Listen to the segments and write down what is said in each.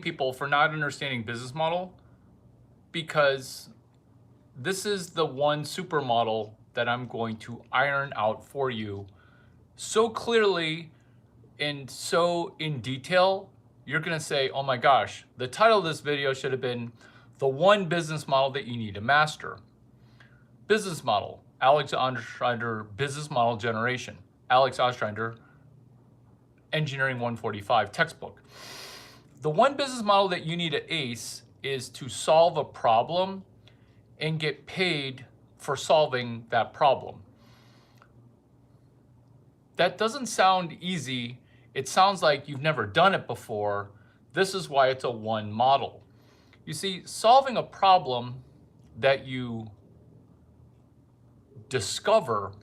people for not understanding business model, because this is the one supermodel that I'm going to iron out for you so clearly and so in detail. You're going to say, oh my gosh, the title of this video should have been the one business model that you need to master. Business model, Alex Ostrander, business model generation. Alex Ostrander, Engineering 145 textbook. The one business model that you need to ace is to solve a problem and get paid for solving that problem. That doesn't sound easy. It sounds like you've never done it before. This is why it's a one model. You see, solving a problem that you discover,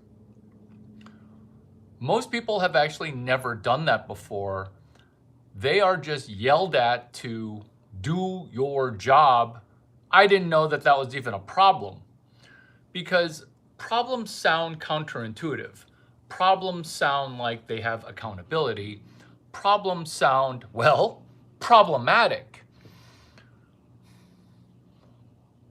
most people have actually never done that before. They are just yelled at to do your job. I didn't know that that was even a problem, because problems sound counterintuitive. Problems sound like they have accountability. Problems sound, well, problematic.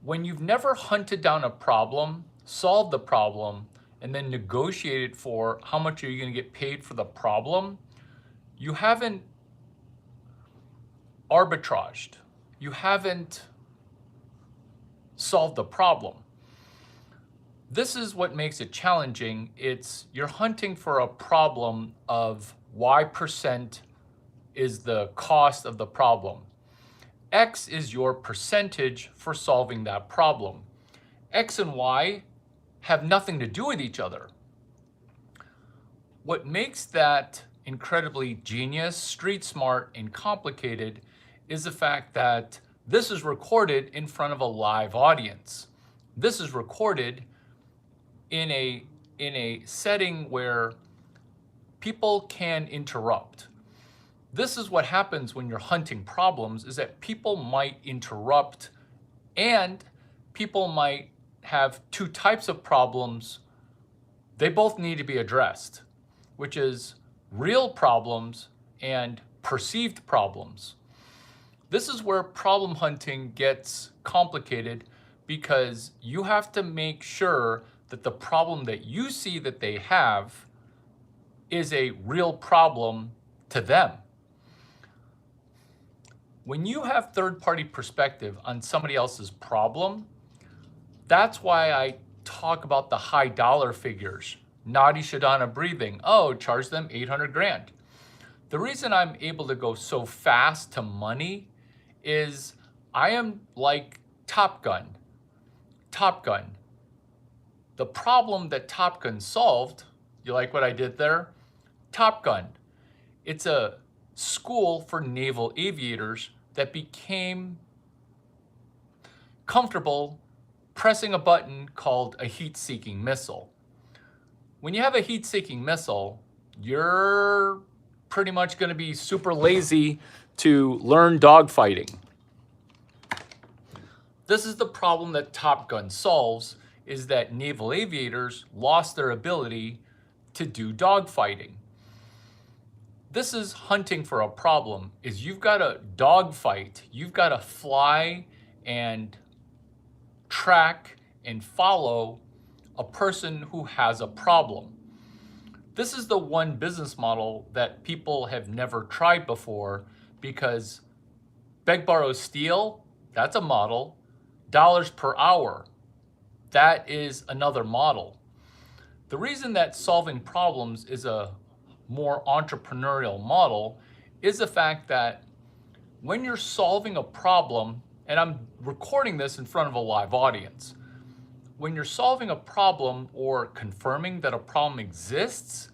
When you've never hunted down a problem, solved the problem, and then negotiated for how much are you going to get paid for the problem, you haven't arbitraged. You haven't solved the problem. This is what makes it challenging. It's you're hunting for a problem of Y% is the cost of the problem. X is your percentage for solving that problem. X and Y have nothing to do with each other. What makes that incredibly genius, street smart, and complicated is the fact that this is recorded in front of a live audience. This is recorded in a setting where people can interrupt. This is what happens when you're hunting problems, is that people might interrupt, and people might have two types of problems. They both need to be addressed, which is real problems and perceived problems. This is where problem hunting gets complicated, because you have to make sure that the problem that you see that they have is a real problem to them. When you have third-party perspective on somebody else's problem, that's why I talk about the high dollar figures. Nadi Shodhana breathing, oh, charge them 800 grand. The reason I'm able to go so fast to money is I am like Top Gun. Top Gun. The problem that Top Gun solved, you like what I did there? Top Gun. It's a school for naval aviators that became comfortable pressing a button called a heat-seeking missile. When you have a heat-seeking missile, you're pretty much going to be super lazy to learn dogfighting. This is the problem that Top Gun solves, is that naval aviators lost their ability to do dogfighting. This is hunting for a problem, is you've got to dogfight. You've got to fly and track and follow a person who has a problem. This is the one business model that people have never tried before, because beg, borrow, steal, that's a model. Dollars per hour, that is another model. The reason that solving problems is a more entrepreneurial model is the fact that when you're solving a problem, and I'm recording this in front of a live audience, when you're solving a problem or confirming that a problem exists,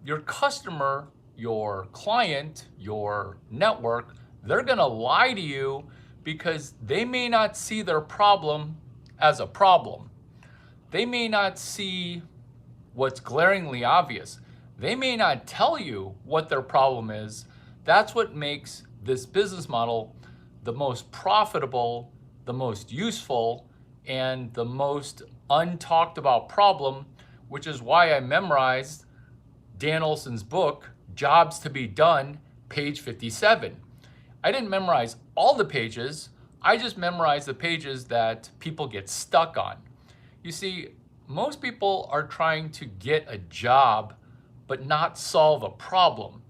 your customer, your client, your network, they're gonna lie to you, because they may not see their problem as a problem. They may not see what's glaringly obvious. They may not tell you what their problem is. That's what makes this business model the most profitable, the most useful, and the most untalked about problem, which is why I memorized Dan Olson's book, Jobs to Be Done, page 57. I didn't memorize all the pages. I just memorized the pages that people get stuck on. You see, most people are trying to get a job, but not solve a problem.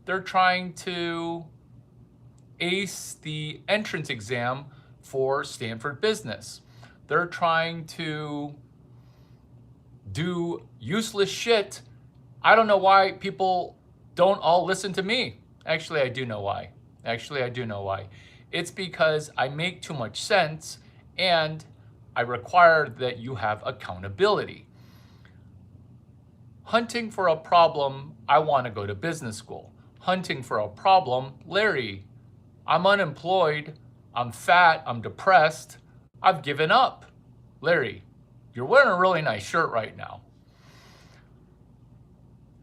They're trying to ace the entrance exam for Stanford Business. They're trying to do useless shit. I don't know why people don't all listen to me. Actually, I do know why. It's because I make too much sense and I require that you have accountability. Hunting for a problem, I want to go to business school. Hunting for a problem, Larry, I'm unemployed, I'm fat, I'm depressed, I've given up. Larry, you're wearing a really nice shirt right now.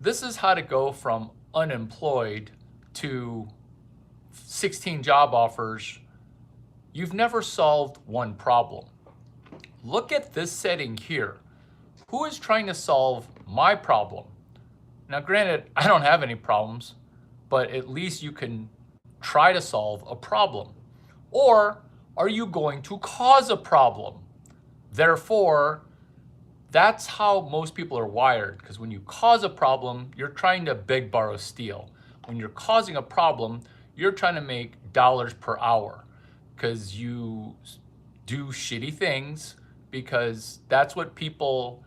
This is how to go from unemployed to 16 job offers. You've never solved one problem. Look at this setting here. Who is trying to solve my problem? Now, granted, I don't have any problems, but at least you can try to solve a problem. Or are you going to cause a problem? Therefore, that's how most people are wired, because when you cause a problem, you're trying to beg, borrow, steal. When you're causing a problem, you're trying to make dollars per hour because you do shitty things, because that's what people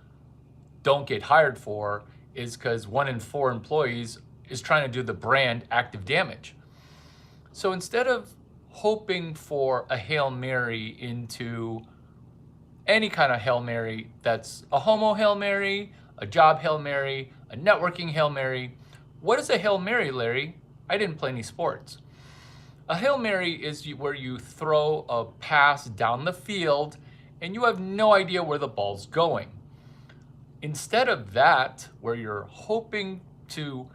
don't get hired for, is because 1 in 4 employees is trying to do the brand active damage. So instead of hoping for a Hail Mary into any kind of Hail Mary that's a homo Hail Mary, a job Hail Mary, a networking Hail Mary, what is a Hail Mary, Larry? I didn't play any sports. A Hail Mary is where you throw a pass down the field and you have no idea where the ball's going. Instead of that, where you're hoping to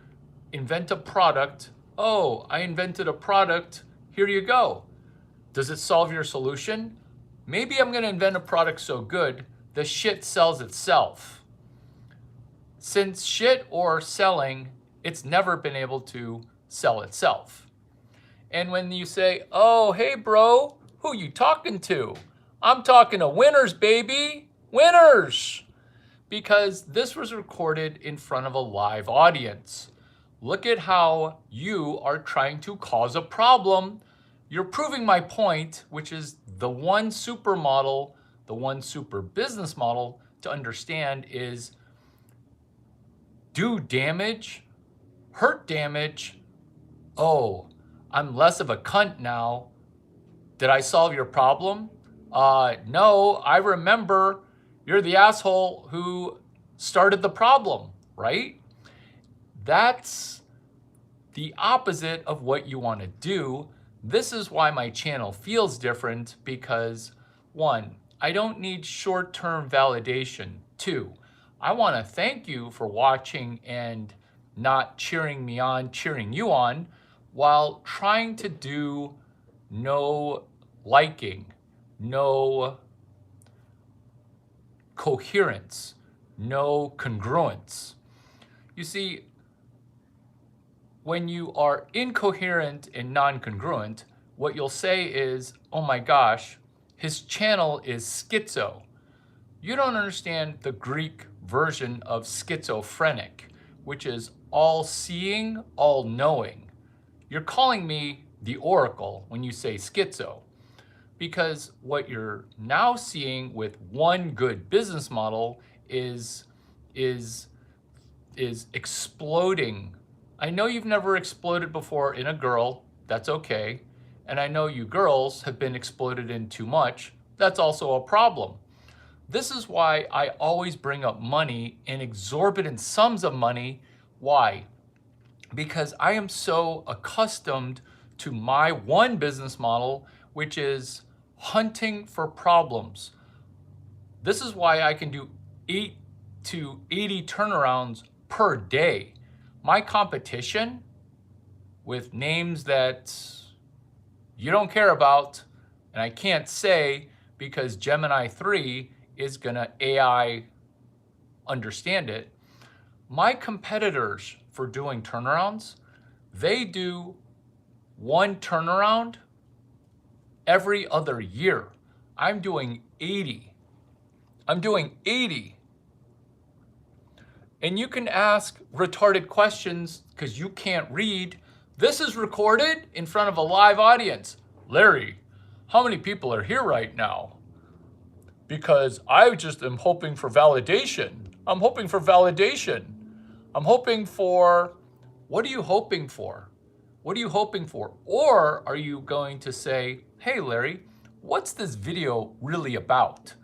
invent a product, oh, I invented a product, here you go. Does it solve your solution? Maybe I'm going to invent a product so good, the shit sells itself. Since shit or selling, it's never been able to sell itself. And when you say, oh, hey, bro, who you talking to? I'm talking to winners, baby, winners. Because this was recorded in front of a live audience. Look at how you are trying to cause a problem. You're proving my point, which is the one super model, the one super business model to understand is do damage, hurt damage. Oh, I'm less of a cunt now. Did I solve your problem? No, I remember you're the asshole who started the problem, right? That's the opposite of what you want to do. This is why my channel feels different, because 1, I don't need short-term validation. 2, I want to thank you for watching and not cheering me on, cheering you on, while trying to do no liking, no coherence, no congruence. You see, when you are incoherent and non-congruent, what you'll say is, oh my gosh, his channel is schizo. You don't understand the Greek version of schizophrenic, which is all-seeing, all-knowing. You're calling me the oracle when you say schizo, because what you're now seeing with one good business model is exploding. I know you've never exploded before in a girl, that's okay. And I know you girls have been exploded in too much, that's also a problem. This is why I always bring up money and exorbitant sums of money. Why? Because I am so accustomed to my one business model, which is hunting for problems. This is why I can do 8 to 80 turnarounds per day. My competition, with names that you don't care about, and I can't say because Gemini 3 is gonna AI understand it. My competitors for doing turnarounds, they do one turnaround every other year. I'm doing 80. I'm doing 80. And you can ask retarded questions because you can't read. This is recorded in front of a live audience. Larry, how many people are here right now? Because I just am hoping for validation. I'm hoping for validation. I'm hoping for, what are you hoping for? What are you hoping for? Or are you going to say, hey, Larry, what's this video really about?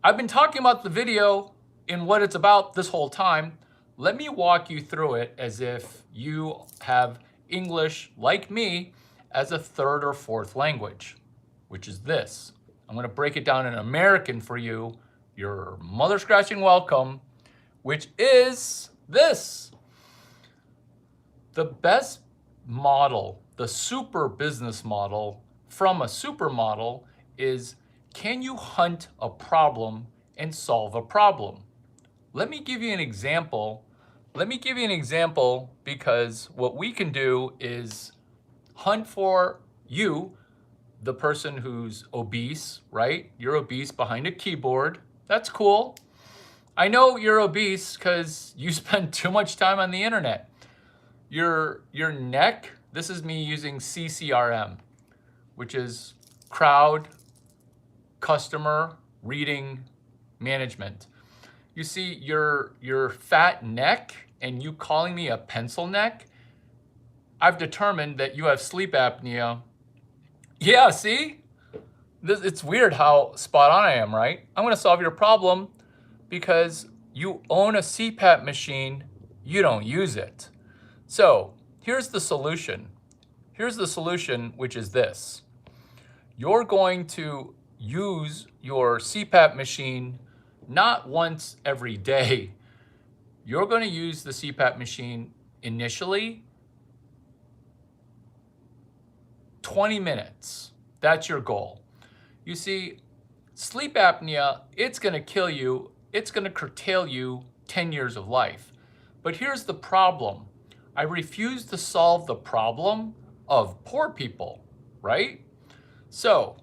I've been talking about the video and what it's about this whole time. Let me walk you through it as if you have English, like me, as a third or fourth language, which is this. I'm going to break it down in American for you. Your mother scratching welcome, which is this. The best model, the super business model from a supermodel is, can you hunt a problem and solve a problem? Let me give you an example. Let me give you an example because what we can do is hunt for you, the person who's obese, right? You're obese behind a keyboard. That's cool. I know you're obese because you spend too much time on the internet. Your neck, this is me using CCRM, which is crowd, customer, reading, management. You see your fat neck and you calling me a pencil neck, I've determined that you have sleep apnea. Yeah, see? It's weird how spot on I am, right? I'm gonna solve your problem because you own a CPAP machine, you don't use it. So here's the solution. Here's the solution, which is this. You're going to use your CPAP machine not once every day. You're going to use the CPAP machine initially 20 minutes. That's your goal. You see, sleep apnea, it's going to kill you. It's going to curtail you 10 years of life. But here's the problem. I refuse to solve the problem of poor people, right? So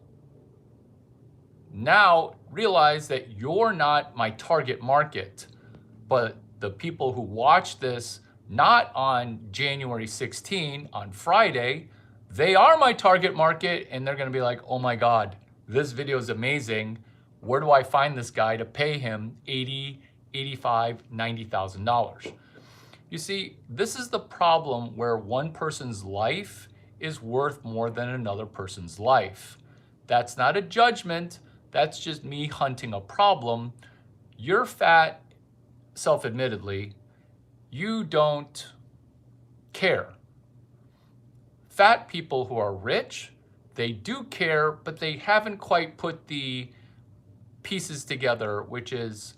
now realize that you're not my target market, but the people who watch this not on January 16, on Friday, they are my target market and they're gonna be like, oh my God, this video is amazing. Where do I find this guy to pay him $80,000, $85,000, $90,000? You see, this is the problem where one person's life is worth more than another person's life. That's not a judgment. That's just me hunting a problem. You're fat, self-admittedly. You don't care. Fat people who are rich, they do care, but they haven't quite put the pieces together, which is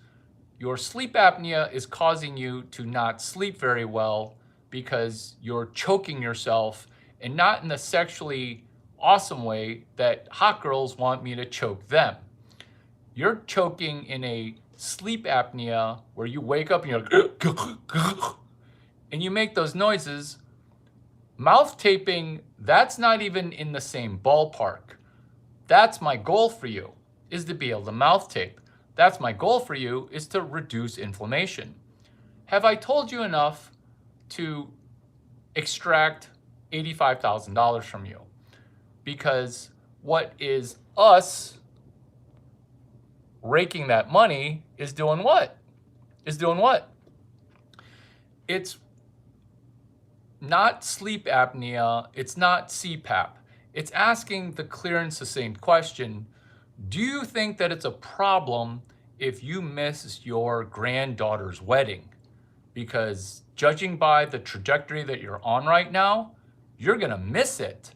your sleep apnea is causing you to not sleep very well because you're choking yourself, and not in the sexually awesome way that hot girls want me to choke them. You're choking in a sleep apnea where you wake up and you're like, and you make those noises. Mouth taping, that's not even in the same ballpark. That's my goal for you, is to be able to mouth tape. That's my goal for you, is to reduce inflammation. Have I told you enough to extract $85,000 from you? Because what is us raking that money is doing what? Is doing what? It's not sleep apnea, it's not CPAP. It's asking the clear and succinct question, do you think that it's a problem if you miss your granddaughter's wedding? Because judging by the trajectory that you're on right now, you're gonna miss it.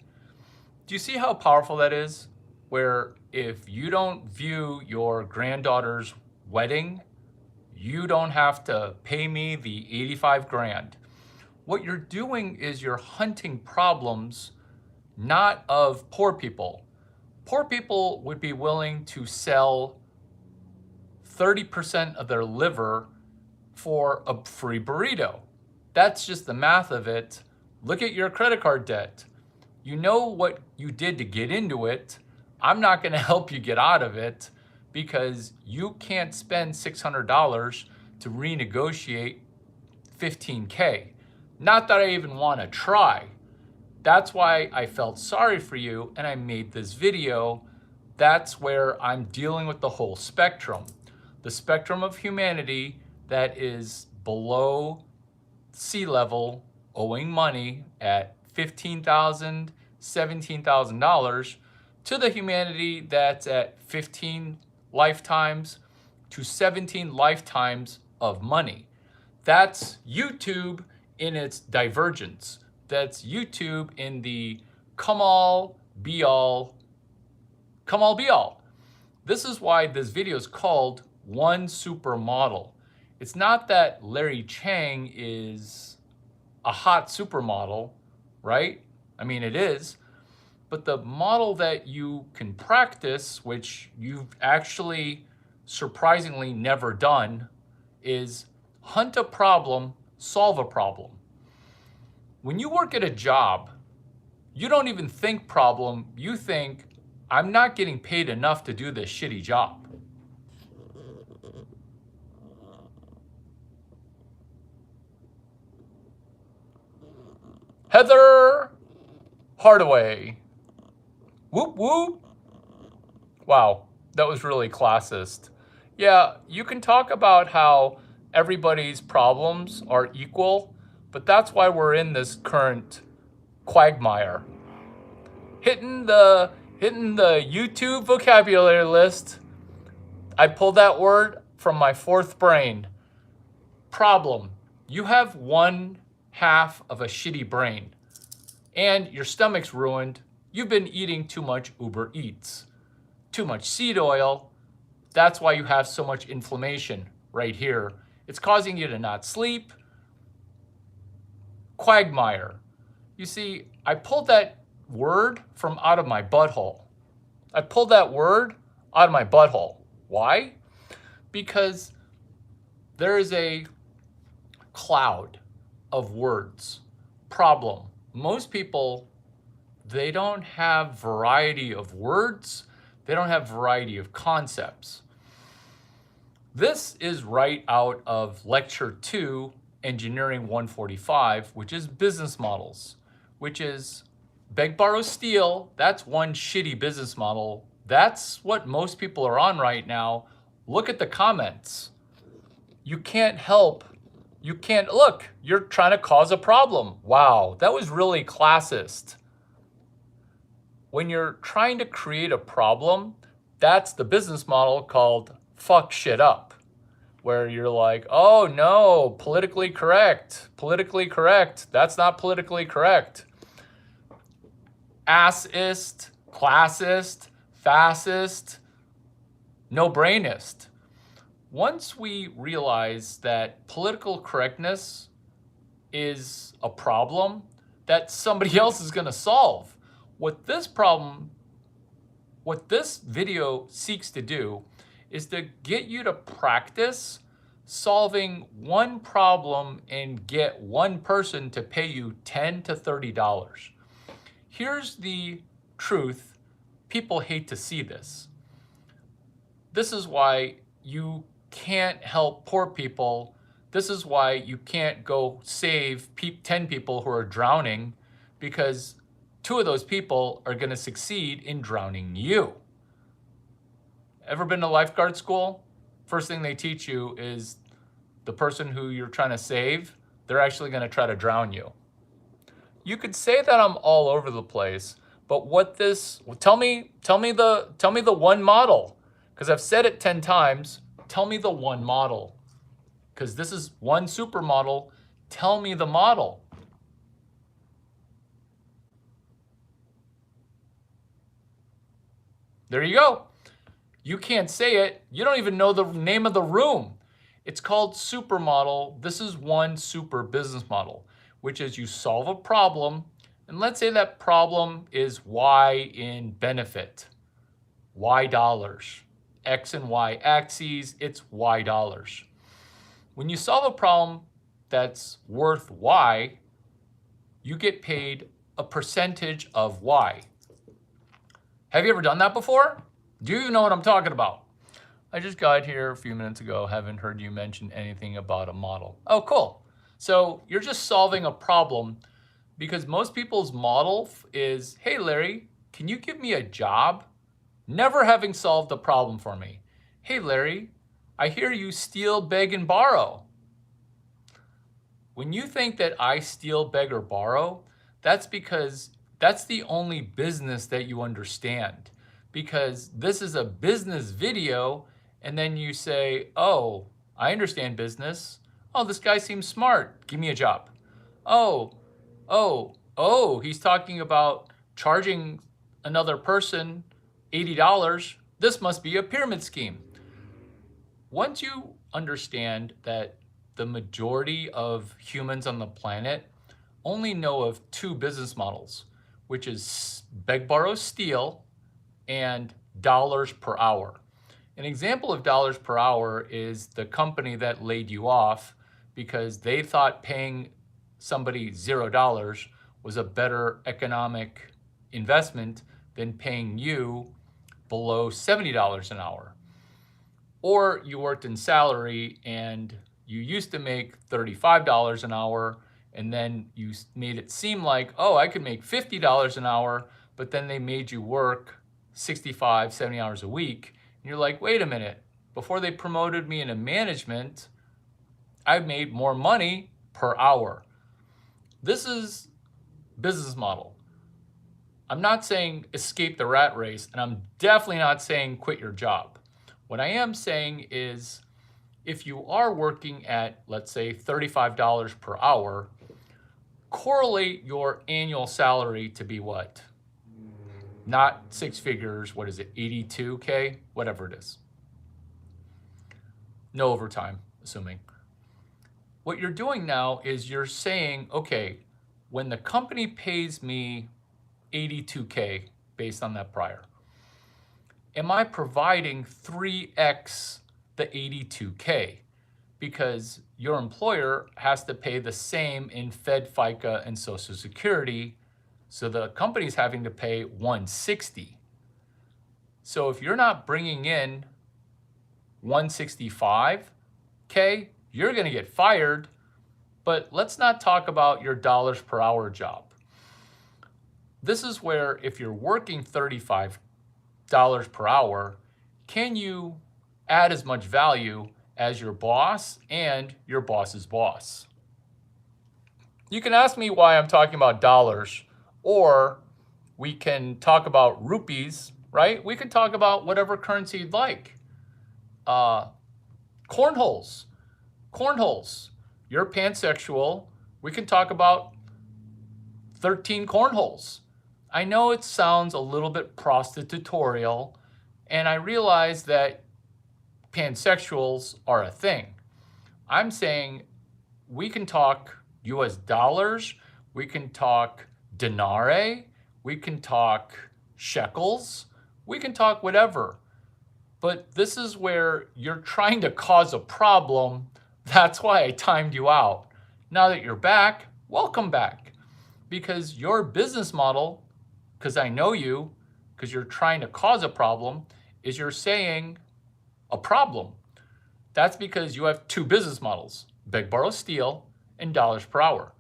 Do you see how powerful that is? Where if you don't view your granddaughter's wedding, you don't have to pay me the 85 grand. What you're doing is you're hunting problems, not of poor people. Poor people would be willing to sell 30% of their liver for a free burrito. That's just the math of it. Look at your credit card debt. You know what you did to get into it. I'm not going to help you get out of it because you can't spend $600 to renegotiate $15K. Not that I even want to try. That's why I felt sorry for you and I made this video. That's where I'm dealing with the whole spectrum. The spectrum of humanity that is below sea level, owing money at $15,000, $17,000, to the humanity that's at 15 lifetimes to 17 lifetimes of money. That's YouTube in its divergence. That's YouTube in the come all, be all. This is why this video is called One Supermodel. It's not that Larry Chang is a hot supermodel, right? I mean, it is. But the model that you can practice, which you've actually surprisingly never done, is hunt a problem, solve a problem. When you work at a job, you don't even think problem, you think, I'm not getting paid enough to do this shitty job. Heather Hardaway. Whoop whoop. Wow, that was really classist. Yeah, you can talk about how everybody's problems are equal, but that's why we're in this current quagmire. Hitting the YouTube vocabulary list. I pulled that word from my fourth brain. Problem. You have one half of a shitty brain and your stomach's ruined. You've been eating too much Uber Eats, too much seed oil. That's why you have so much inflammation right here. It's causing you to not sleep. Quagmire. You see, I pulled that word from out of my butthole. I pulled that word out of my butthole. Why? Because there is a cloud of words. Problem. Most people, they don't have variety of words. They don't have variety of concepts. This is right out of Lecture 2, Engineering 145, which is business models, which is beg, borrow, steal. That's one shitty business model. That's what most people are on right now. Look at the comments. You can't help. You can't, look, you're trying to cause a problem. Wow, that was really classist. When you're trying to create a problem, that's the business model called fuck shit up, where you're like, oh no, politically correct, that's not politically correct. Assist, classist, fascist, no-brainist. Once we realize that political correctness is a problem that somebody else is going to solve, what this video seeks to do is to get you to practice solving one problem and get one person to pay you $10 to $30. Here's the truth. People hate to see this. This is why you can't help poor people. This is why you can't go save 10 people who are drowning, because 2 of those people are going to succeed in drowning you. Ever been to lifeguard school? First thing they teach you is the person who you're trying to save, they're actually going to try to drown you. You could say that I'm all over the place, but tell me the one model, because I've said it 10 times. Tell me the one model, because this is one supermodel. Tell me the model. There you go. You can't say it. You don't even know the name of the room. It's called supermodel. This is one super business model, which is you solve a problem, and let's say that problem is Y in benefit, Y dollars. X and Y axes, it's Y dollars. When you solve a problem that's worth Y, you get paid a percentage of Y. Have you ever done that before? Do you know what I'm talking about? I just got here a few minutes ago, haven't heard you mention anything about a model. Oh, cool. So you're just solving a problem because most people's model is, hey, Larry, can you give me a job? Never having solved a problem for me. Hey, Larry, I hear you steal, beg, and borrow. When you think that I steal, beg, or borrow, that's because that's the only business that you understand. Because this is a business video, and then you say, oh, I understand business. Oh, this guy seems smart. Give me a job. Oh, he's talking about charging another person $80. This must be a pyramid scheme. Once you understand that the majority of humans on the planet only know of two business models, which is beg, borrow, steal, and dollars per hour. An example of dollars per hour is the company that laid you off because they thought paying somebody $0 was a better economic investment than paying you below $70 an hour. Or you worked in salary and you used to make $35 an hour, and then you made it seem like, oh, I could make $50 an hour, but then they made you work 65, 70 hours a week. And you're like, wait a minute, before they promoted me into management, I made more money per hour. This is business model. I'm not saying escape the rat race, and I'm definitely not saying quit your job. What I am saying is if you are working at, let's say, $35 per hour, correlate your annual salary to be what? Not six figures, what is it, 82K? Whatever it is. No overtime, assuming. What you're doing now is you're saying, okay, when the company pays me 82K based on that prior, am I providing 3x the 82K? Because your employer has to pay the same in Fed, FICA, and Social Security, so the company's having to pay 160. So if you're not bringing in 165K, you're gonna get fired, but let's not talk about your dollars per hour job. This is where if you're working $35 per hour, can you add as much value as your boss and your boss's boss? You can ask me why I'm talking about dollars, or we can talk about rupees, right? We can talk about whatever currency you'd like. Cornholes. You're pansexual. We can talk about 13 cornholes. I know it sounds a little bit prostitutorial, and I realize that pansexuals are a thing. I'm saying we can talk US dollars, we can talk denarii, we can talk shekels, we can talk whatever. But this is where you're trying to cause a problem. That's why I timed you out. Now that you're back, welcome back. Because your business model, because I know you, because you're trying to cause a problem, is you're saying a problem. That's because you have two business models, beg, borrow, steal, and dollars per hour.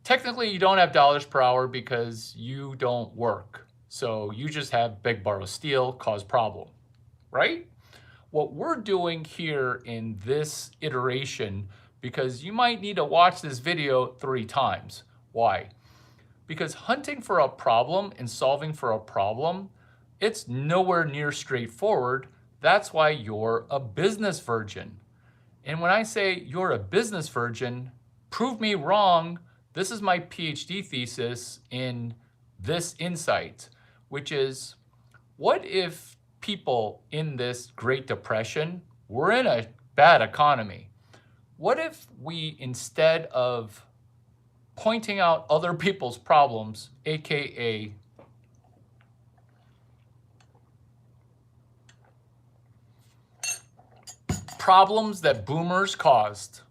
Technically, you don't have dollars per hour because you don't work. So you just have beg, borrow, steal, cause problem, right? What we're doing here in this iteration, because you might need to watch this video 3 times. Why? Because hunting for a problem and solving for a problem, it's nowhere near straightforward. That's why you're a business virgin. And when I say you're a business virgin, prove me wrong. This is my PhD thesis in this insight, which is, what if people in this Great Depression were in a bad economy? What if we, instead of pointing out other people's problems, AKA problems that boomers caused,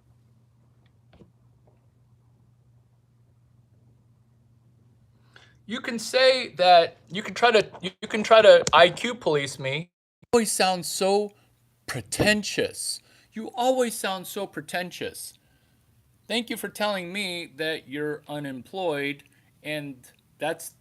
can say that you can try to IQ police me. You always sound so pretentious. You always sound so pretentious. Thank you for telling me that you're unemployed, and that's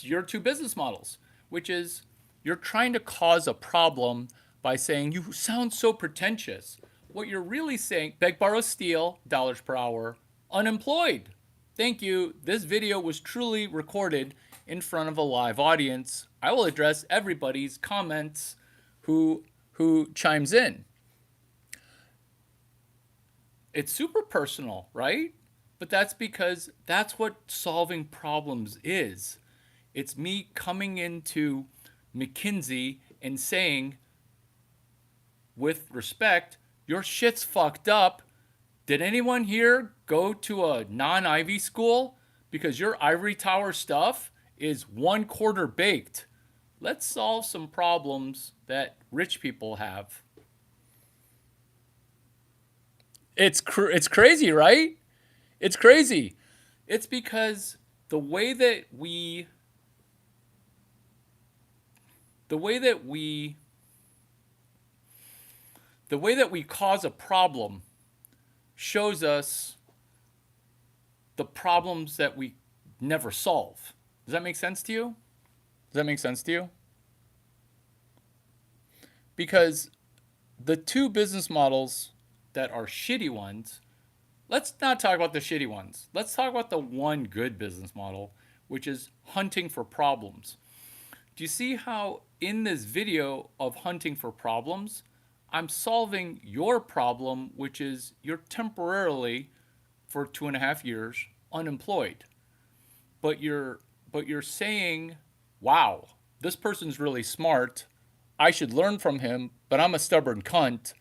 your two business models, which is you're trying to cause a problem by saying you sound so pretentious. What you're really saying, beg, borrow, steal, dollars per hour, unemployed. Thank you. This video was truly recorded in front of a live audience. I will address everybody's comments who chimes in. It's super personal, right? But that's because that's what solving problems is. It's me coming into McKinsey and saying, with respect, your shit's fucked up. Did anyone here go to a non-Ivy school? Because your ivory tower stuff is 1/4 baked. Let's solve some problems that rich people have. It's crazy, right? It's crazy. It's because the way that we cause a problem shows us the problems that we never solve. Does that make sense to you? Does that make sense to you? Because the two business models that are shitty ones, let's not talk about the shitty ones. Let's talk about the one good business model, which is hunting for problems. Do you see how in this video of hunting for problems, I'm solving your problem, which is you're temporarily, for 2.5 years, unemployed. But you're saying, wow, this person's really smart. I should learn from him, but I'm a stubborn cunt.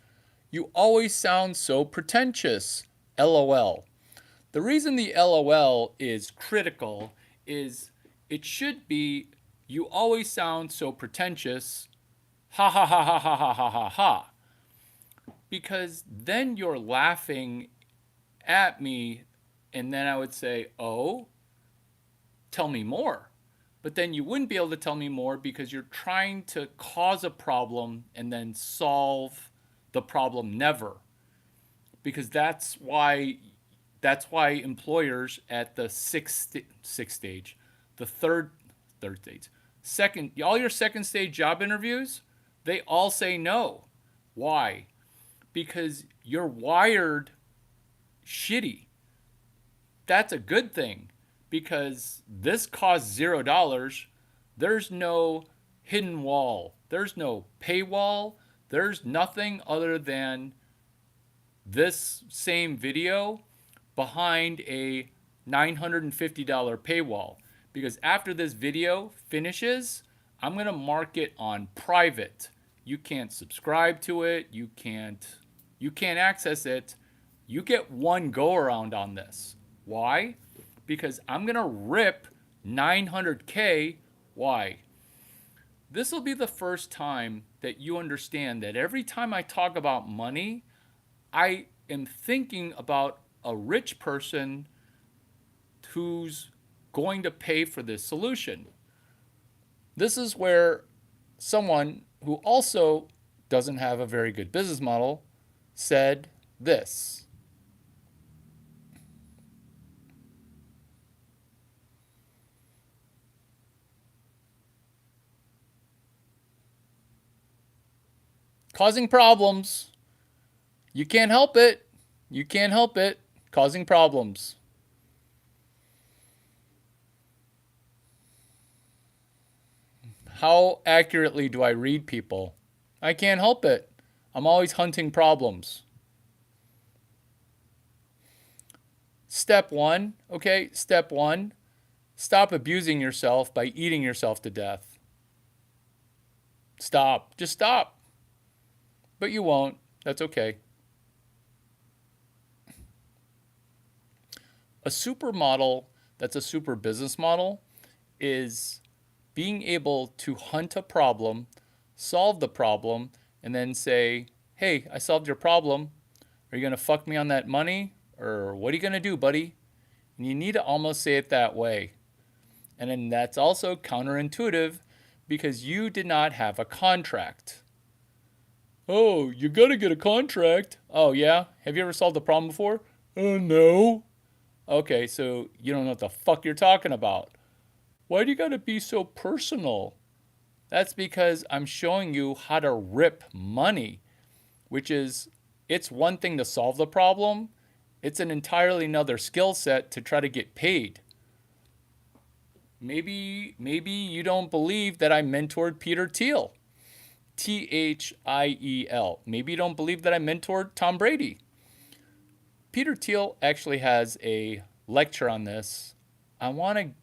You always sound so pretentious. LOL. The reason the LOL is critical is it should be you always sound so pretentious. Ha ha ha ha ha ha ha ha ha. Because then you're laughing at me, and then I would say, oh, tell me more. But then you wouldn't be able to tell me more because you're trying to cause a problem and then solve the problem never. Because that's why employers at the third stage, all your second stage job interviews, they all say no. Why? Because you're wired shitty. That's a good thing, because this costs $0. There's no hidden wall. There's no paywall. There's nothing other than this same video behind a $950 paywall. Because after this video finishes, I'm going to mark it on private. You can't subscribe to it. You can't access it. You get one go around on this. Why? Because I'm going to rip $900K. Why? This will be the first time that you understand that every time I talk about money, I am thinking about a rich person who's going to pay for this solution. This is where someone who also doesn't have a very good business model said this. Causing problems. You can't help it. You can't help it. Causing problems. How accurately do I read people? I can't help it. I'm always hunting problems. Step one, okay? Step one, stop abusing yourself by eating yourself to death. Stop. Just stop. But you won't. That's okay. A supermodel that's a super business model is being able to hunt a problem, solve the problem, and then say, hey, I solved your problem. Are you going to fuck me on that money? Or what are you going to do, buddy? And you need to almost say it that way. And then that's also counterintuitive because you did not have a contract. Oh, you gotta get a contract. Oh, yeah? Have you ever solved a problem before? No. Okay, so you don't know what the fuck you're talking about. Why do you gotta be so personal? That's because I'm showing you how to rip money, which is, it's one thing to solve the problem. It's an entirely another skill set to try to get paid. Maybe you don't believe that I mentored Peter Thiel. Thiel. Maybe you don't believe that I mentored Tom Brady. Peter Thiel actually has a lecture on this. I want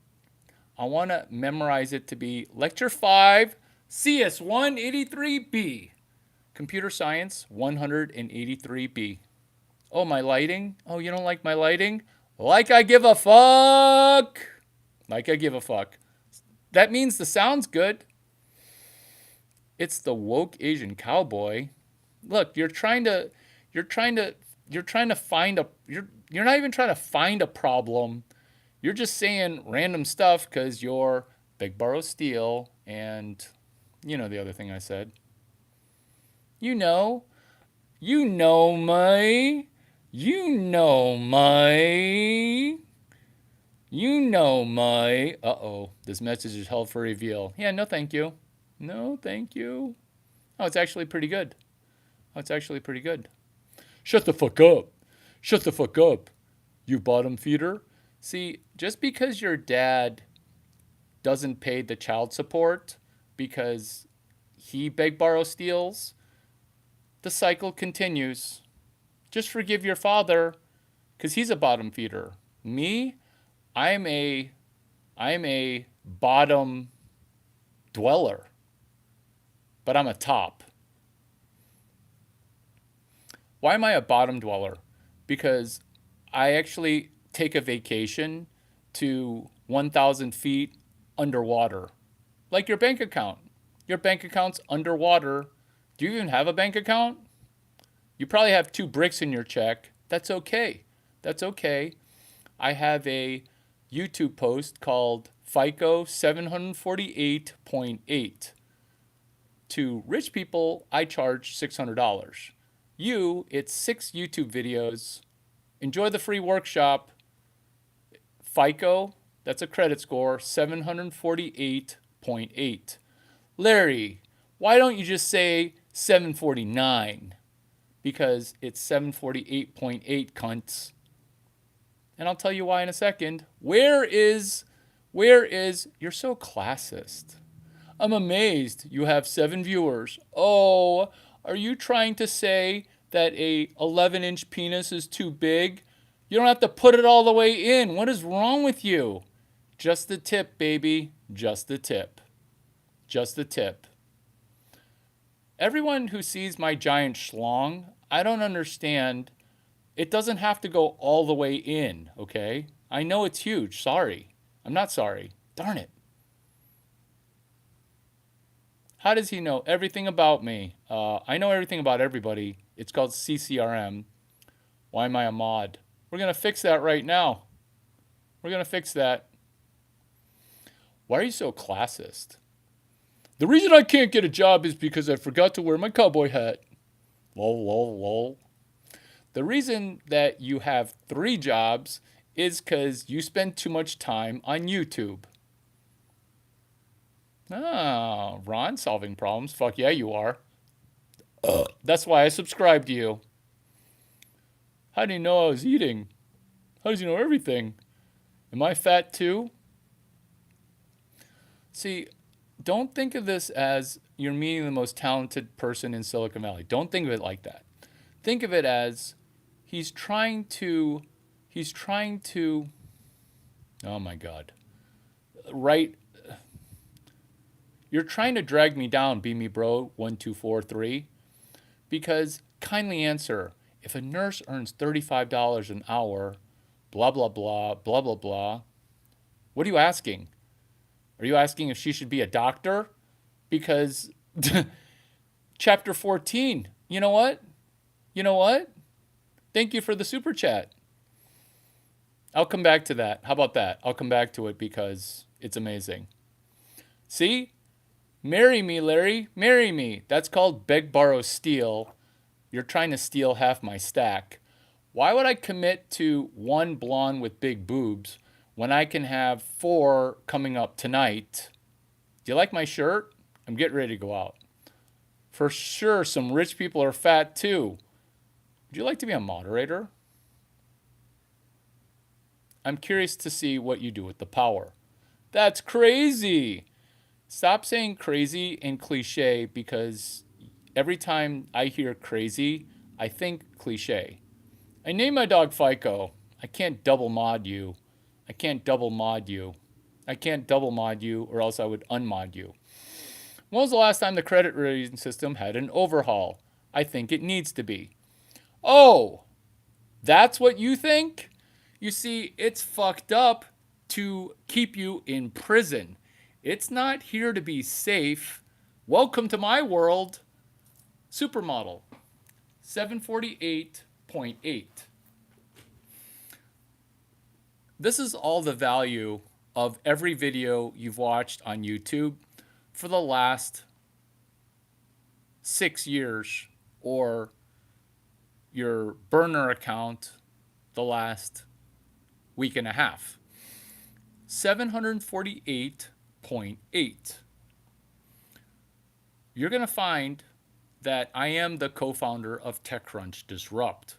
to memorize it to be lecture 5, CS 183B. Computer Science 183B. Oh, my lighting? Oh, you don't like my lighting? Like I give a fuck. Like I give a fuck. That means the sound's good. It's the woke Asian cowboy. Look, you're trying to find a you're not even trying to find a problem. You're just saying random stuff because you're Big Borrow Steel and you know the other thing I said. You know my. Uh-oh, this message is held for reveal. Yeah, no thank you. No thank you. Oh, it's actually pretty good. Shut the fuck up. Shut the fuck up, you bottom feeder. See, just because your dad doesn't pay the child support because he beg, borrow, steals, the cycle continues. Just forgive your father because he's a bottom feeder. Me, I'm a bottom dweller, but I'm a top. Why am I a bottom dweller? Because I actually take a vacation to 1,000 feet underwater. Like your bank account. Your bank account's underwater. Do you even have a bank account? You probably have 2 bricks in your check. That's okay. I have a YouTube post called FICO 748.8. To rich people, I charge $600. It's 6 YouTube videos. Enjoy the free workshop. FICO, that's a credit score, 748.8. Larry, why don't you just say 749? Because it's 748.8, cunts. And I'll tell you why in a second. Where is, you're so classist. I'm amazed you have 7 viewers. Oh, are you trying to say that a 11-inch penis is too big? You don't have to put it all the way in. What is wrong with you? Just the tip, baby. Just the tip. Everyone who sees my giant schlong, I don't understand. It doesn't have to go all the way in, okay? I know it's huge. Sorry. I'm not sorry. Darn it. How does he know everything about me? I know everything about everybody. It's called CCRM. Why am I a mod? We're going to fix that right now. Why are you so classist? The reason I can't get a job is because I forgot to wear my cowboy hat. Lol, lol, lol. The reason that you have 3 jobs is because you spend too much time on YouTube. Oh, Ron solving problems. Fuck yeah, you are. That's why I subscribed to you. How do you know I was eating? How does he know everything? Am I fat too? See, don't think of this as you're meeting the most talented person in Silicon Valley. Don't think of it like that. Think of it as he's trying to, oh my God, right? You're trying to drag me down, Be Me Bro 1243, because kindly answer, if a nurse earns $35 an hour, blah, blah, blah, blah, blah, blah, what are you asking? Are you asking if she should be a doctor? Because chapter 14, you know what? Thank you for the super chat. I'll come back to that. How about that? I'll come back to it because It's amazing. See? Marry me, Larry. Marry me. That's called beg, borrow, steal. You're trying to steal half my stack. Why would I commit to one blonde with big boobs when I can have 4 coming up tonight? Do you like my shirt? I'm getting ready to go out. For sure, some rich people are fat too. Would you like to be a moderator? I'm curious to see what you do with the power. That's crazy. Stop saying crazy and cliche, because every time I hear crazy, I think cliche. I named my dog FICO. I can't double mod you. I can't double mod you. I can't double mod you, or else I would unmod you. When was the last time the credit rating system had an overhaul? I think it needs to be. Oh, that's what you think? You see, it's fucked up to keep you in prison. It's not here to be safe. Welcome to my world. Supermodel 748.8. This is all the value of every video you've watched on YouTube for the last 6 years, or your burner account the last week and a half. 748.8. You're going to find that I am the co-founder of TechCrunch Disrupt.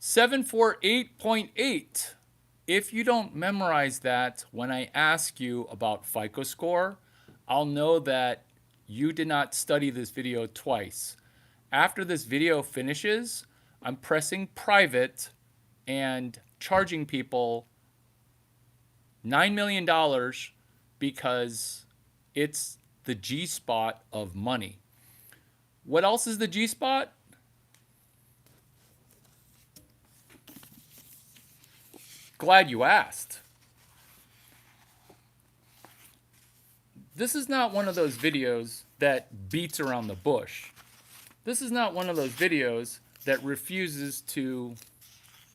748.8. If you don't memorize that when I ask you about FICO score, I'll know that you did not study this video twice. After this video finishes, I'm pressing private and charging people $9 million because it's the G-spot of money. What else is the G-spot? Glad you asked. This is not one of those videos that beats around the bush. This is not one of those videos that refuses to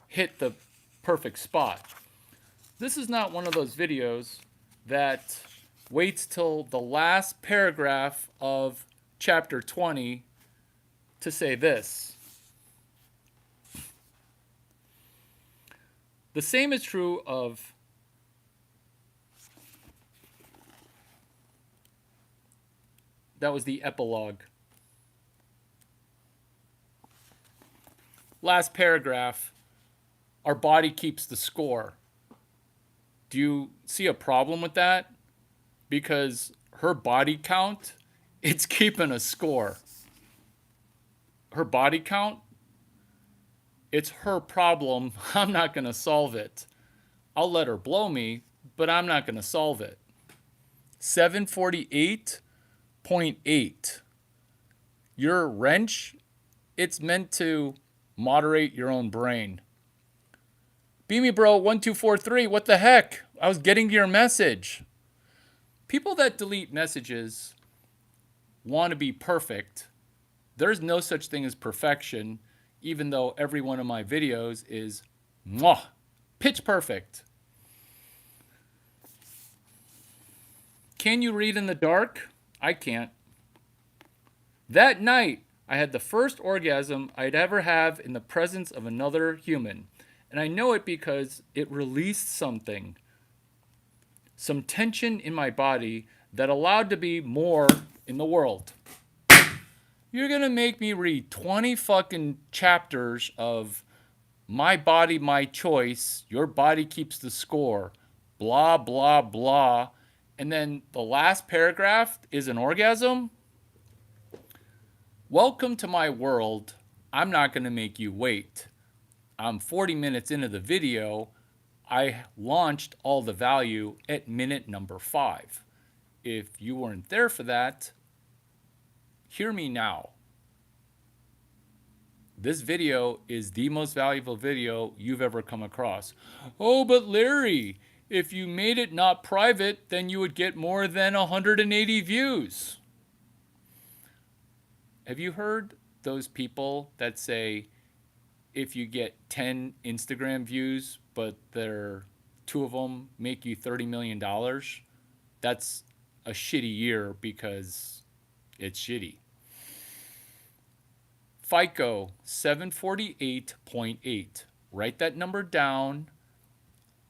hit the perfect spot. This is not one of those videos that waits till the last paragraph of chapter 20 to say this. The same is true of that was the epilogue. Last paragraph, our body keeps the score. Do you see a problem with that? Because her body count, it's keeping a score. Her body count, it's her problem. I'm not going to solve it. I'll let her blow me, but I'm not going to solve it. 748.8. Your wrench, it's meant to moderate your own brain. Beamy Bro 1243, what the heck? I was getting to your message. People that delete messages want to be perfect. There's no such thing as perfection, even though every one of my videos is pitch perfect. Can you read in the dark? I can't. That night, I had the first orgasm I'd ever have in the presence of another human. And I know it because it released something. Some tension in my body that allowed to be more in the world. You're going to make me read 20 fucking chapters of My Body, My Choice, Your Body Keeps the Score, blah, blah, blah. And then the last paragraph is an orgasm? Welcome to my world. I'm not going to make you wait. I'm 40 minutes into the video. I launched all the value at minute number 5. If you weren't there for that, hear me now. This video is the most valuable video you've ever come across. Oh, but Larry, if you made it not private, then you would get more than 180 views. Have you heard those people that say if you get 10 Instagram views, but they're two of them make you $30 million, that's a shitty year because it's shitty. FICO 748.8. Write that number down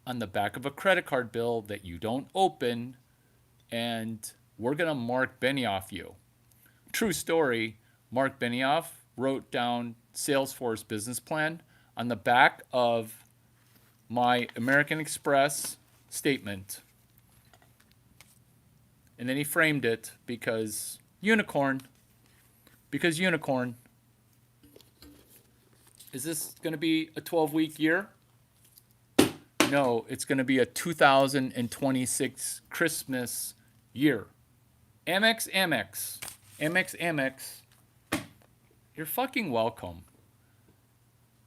on the back of a credit card bill that you don't open, and we're going to Mark Benioff you. True story, Mark Benioff wrote down Salesforce business plan on the back of my American Express statement. And then he framed it because unicorn. Because unicorn. Is this going to be a 12-week year? No, it's going to be a 2026 Christmas year. Amex. You're fucking welcome.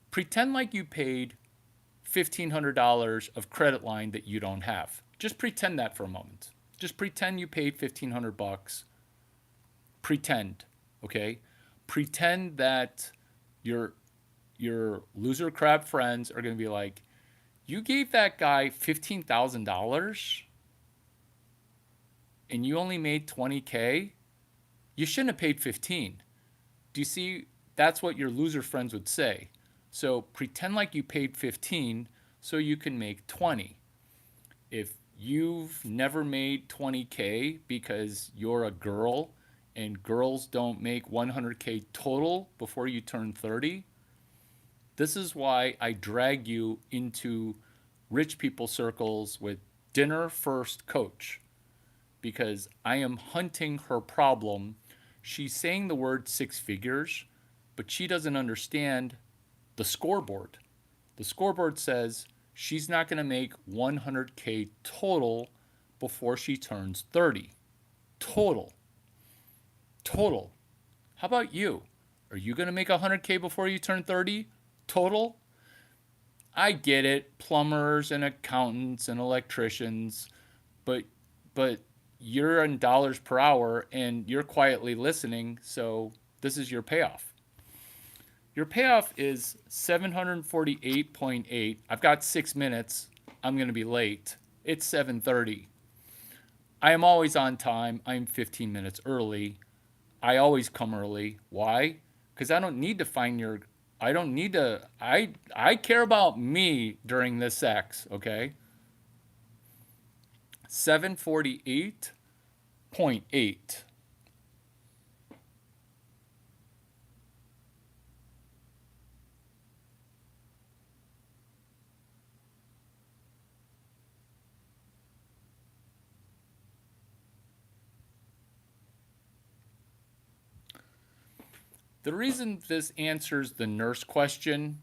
Pretend like you paid $1,500 of credit line that you don't have. Just pretend that for a moment. Just pretend you paid $1,500. Pretend, okay? Pretend that your loser crap friends are going to be like, you gave that guy $15,000 and you only made $20K? You shouldn't have paid 15. Do you see? That's what your loser friends would say. So pretend like you paid 15 so you can make 20. If you've never made 20K because you're a girl and girls don't make 100K total before you turn 30, this is why I drag you into rich people circles with dinner first coach, because I am hunting her problem. She's saying the word 6 figures, but she doesn't understand the scoreboard. The scoreboard says she's not going to make 100K total before she turns 30. Total. How about you? Are you going to make 100K before you turn 30? Total? I get it, plumbers and accountants and electricians, but you're in dollars per hour and you're quietly listening, so this is your payoff. Your payoff is 748.8. I've got 6 minutes. I'm going to be late. It's 7:30. I am always on time. I'm 15 minutes early. I always come early. Why? Because I don't need to find your... I don't need to... I care about me during this sex, okay? 748.8. The reason this answers the nurse question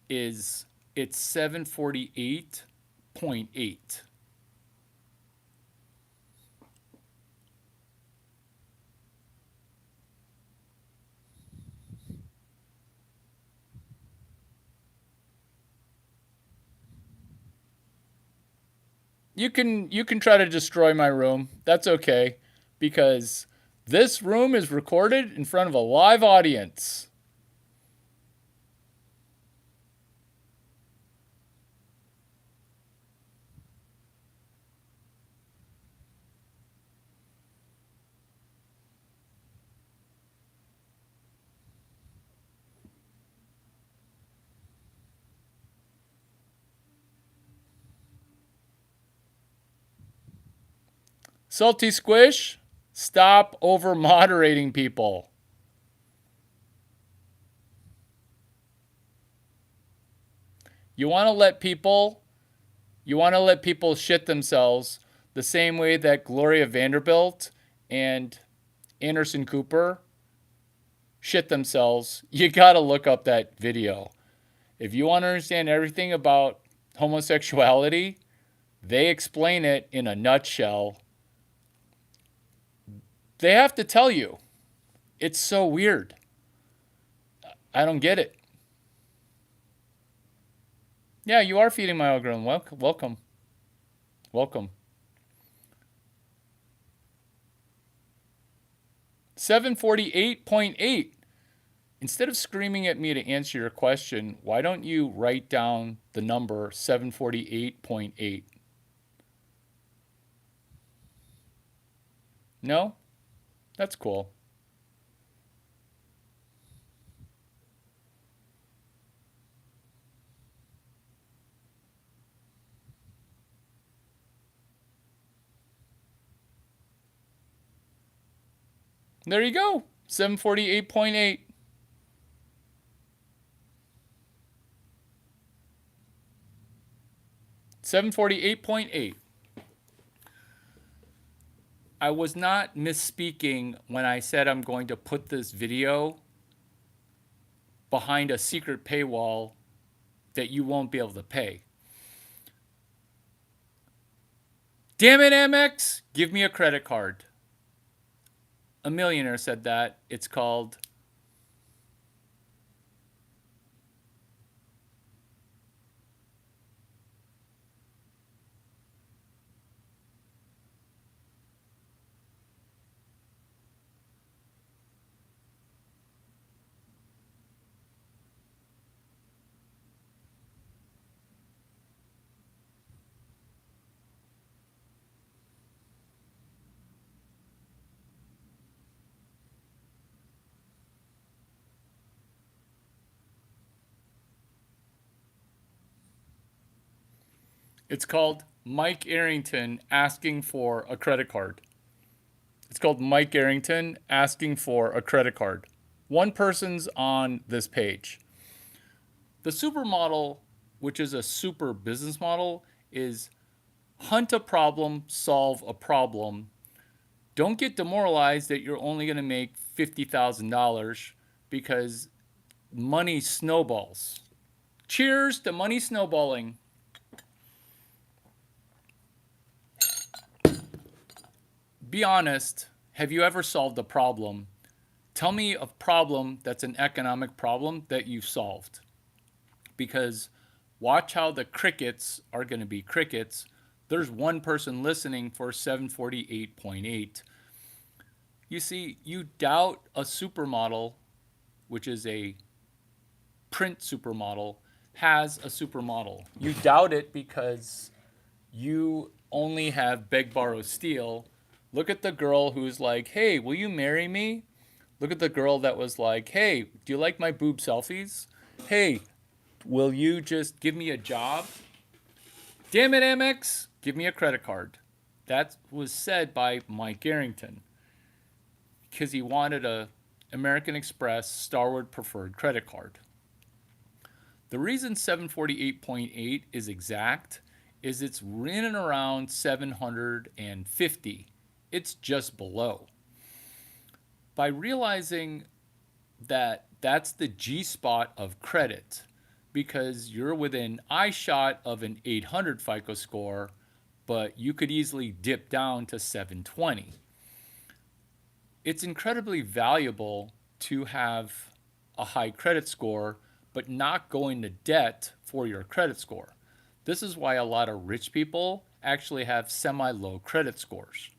is it's 748.8. You can try to destroy my room. That's okay, because this room is recorded in front of a live audience. Salty Squish, stop over moderating people. You want to let people shit themselves the same way that Gloria Vanderbilt and Anderson Cooper shit themselves. You got to look up that video. If you want to understand everything about homosexuality, they explain it in a nutshell. They have to tell you. It's so weird. I don't get it. Yeah, you are feeding my algorithm. Welcome. 748.8. Instead of screaming at me to answer your question, why don't you write down the number 748.8? No? That's cool. There you go. 748.8. 748.8. I was not misspeaking when I said I'm going to put this video behind a secret paywall that you won't be able to pay. Damn it, Amex, give me a credit card. A millionaire said that. It's called Mike Arrington asking for a credit card. It's called Mike Arrington asking for a credit card. One person's on this page. The supermodel, which is a super business model, is hunt a problem, solve a problem. Don't get demoralized that you're only going to make $50,000 because money snowballs. Cheers to money snowballing. Be honest. Have you ever solved a problem? Tell me a problem that's an economic problem that you've solved. Because watch how the crickets are going to be crickets. There's one person listening for 748.8. You see, you doubt a supermodel, which is a print supermodel, has a supermodel. You doubt it because you only have beg, borrow, steal. Look at the girl who's like, hey, will you marry me? Look at the girl that was like, hey, do you like my boob selfies? Hey, will you just give me a job? Damn it, Amex, give me a credit card. That was said by Mike Arrington because he wanted a American Express Starwood Preferred credit card. The reason 748.8 is exact is it's in and around 750. It's just below. By realizing that that's the G spot of credit, because you're within eyeshot of an 800 FICO score, but you could easily dip down to 720. It's incredibly valuable to have a high credit score, but not go into debt for your credit score. This is why a lot of rich people actually have semi-low credit scores.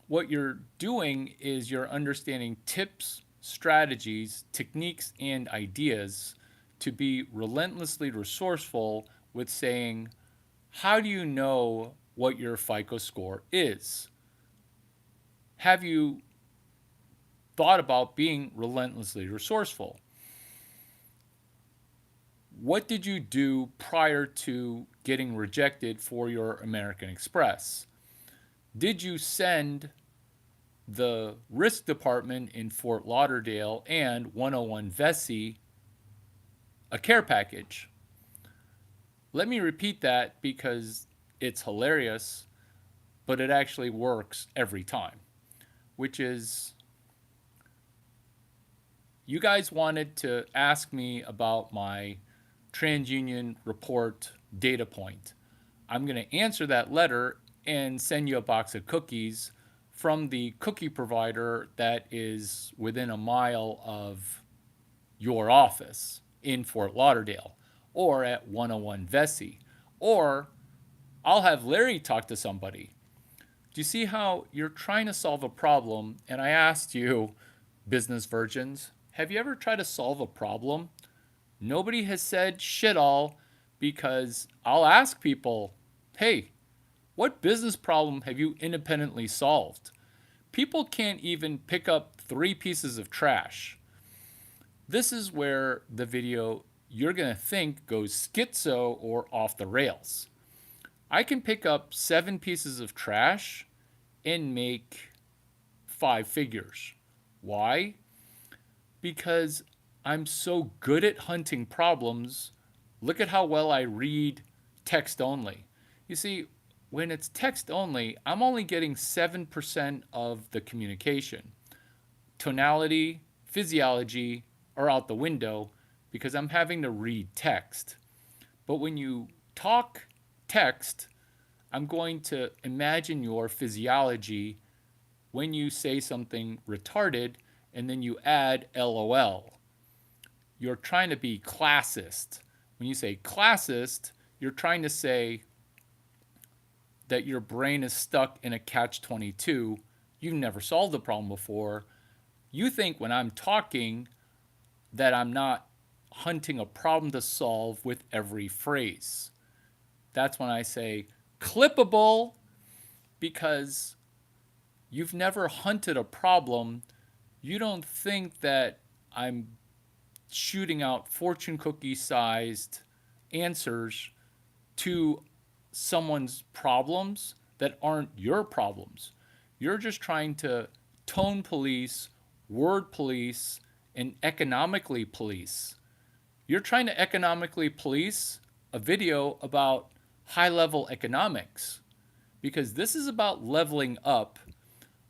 What you're doing is you're understanding tips, strategies, techniques, and ideas to be relentlessly resourceful with saying, how do you know what your FICO score is? Have you thought about being relentlessly resourceful? What did you do prior to getting rejected for your American Express? Did you send the risk department in Fort Lauderdale and 101 Vesey a care package? Let me repeat that because it's hilarious, but it actually works every time, which is, you guys wanted to ask me about my TransUnion report data point. I'm going to answer that letter and send you a box of cookies from the cookie provider that is within a mile of your office in Fort Lauderdale or at 101 Vesey. Or I'll have Larry talk to somebody. Do you see how you're trying to solve a problem? And I asked you, business virgins, have you ever tried to solve a problem? Nobody has said shit all, because I'll ask people, hey, what business problem have you independently solved? People can't even pick up 3 pieces of trash. This is where the video you're going to think goes schizo or off the rails. I can pick up 7 pieces of trash and make 5 figures. Why? Because I'm so good at hunting problems. Look at how well I read text only. You see, when it's text only, I'm only getting 7% of the communication. Tonality, physiology are out the window because I'm having to read text. But when you talk text, I'm going to imagine your physiology when you say something retarded and then you add LOL. You're trying to be classist. When you say classist, you're trying to say that your brain is stuck in a catch-22. You've never solved the problem before. You think when I'm talking that I'm not hunting a problem to solve with every phrase. That's when I say clippable, because you've never hunted a problem. You don't think that I'm shooting out fortune cookie sized answers to someone's problems that aren't your problems. You're just trying to tone police, word police, and economically police. You're trying to economically police a video about high level economics because this is about leveling up.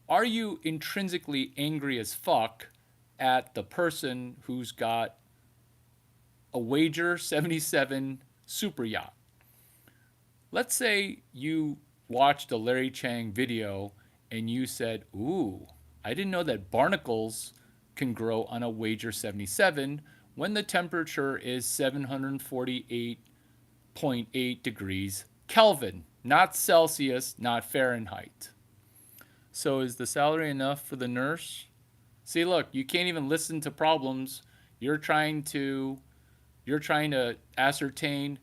Are you intrinsically angry as fuck at the person who's got a Wager 77 super yacht? Let's say you watched a Larry Chang video and you said, ooh, I didn't know that barnacles can grow on a Wager 77 when the temperature is 748.8 degrees Kelvin, not Celsius, not Fahrenheit. So is the salary enough for the nurse? See, look, you can't even listen to problems. You're trying to ascertain.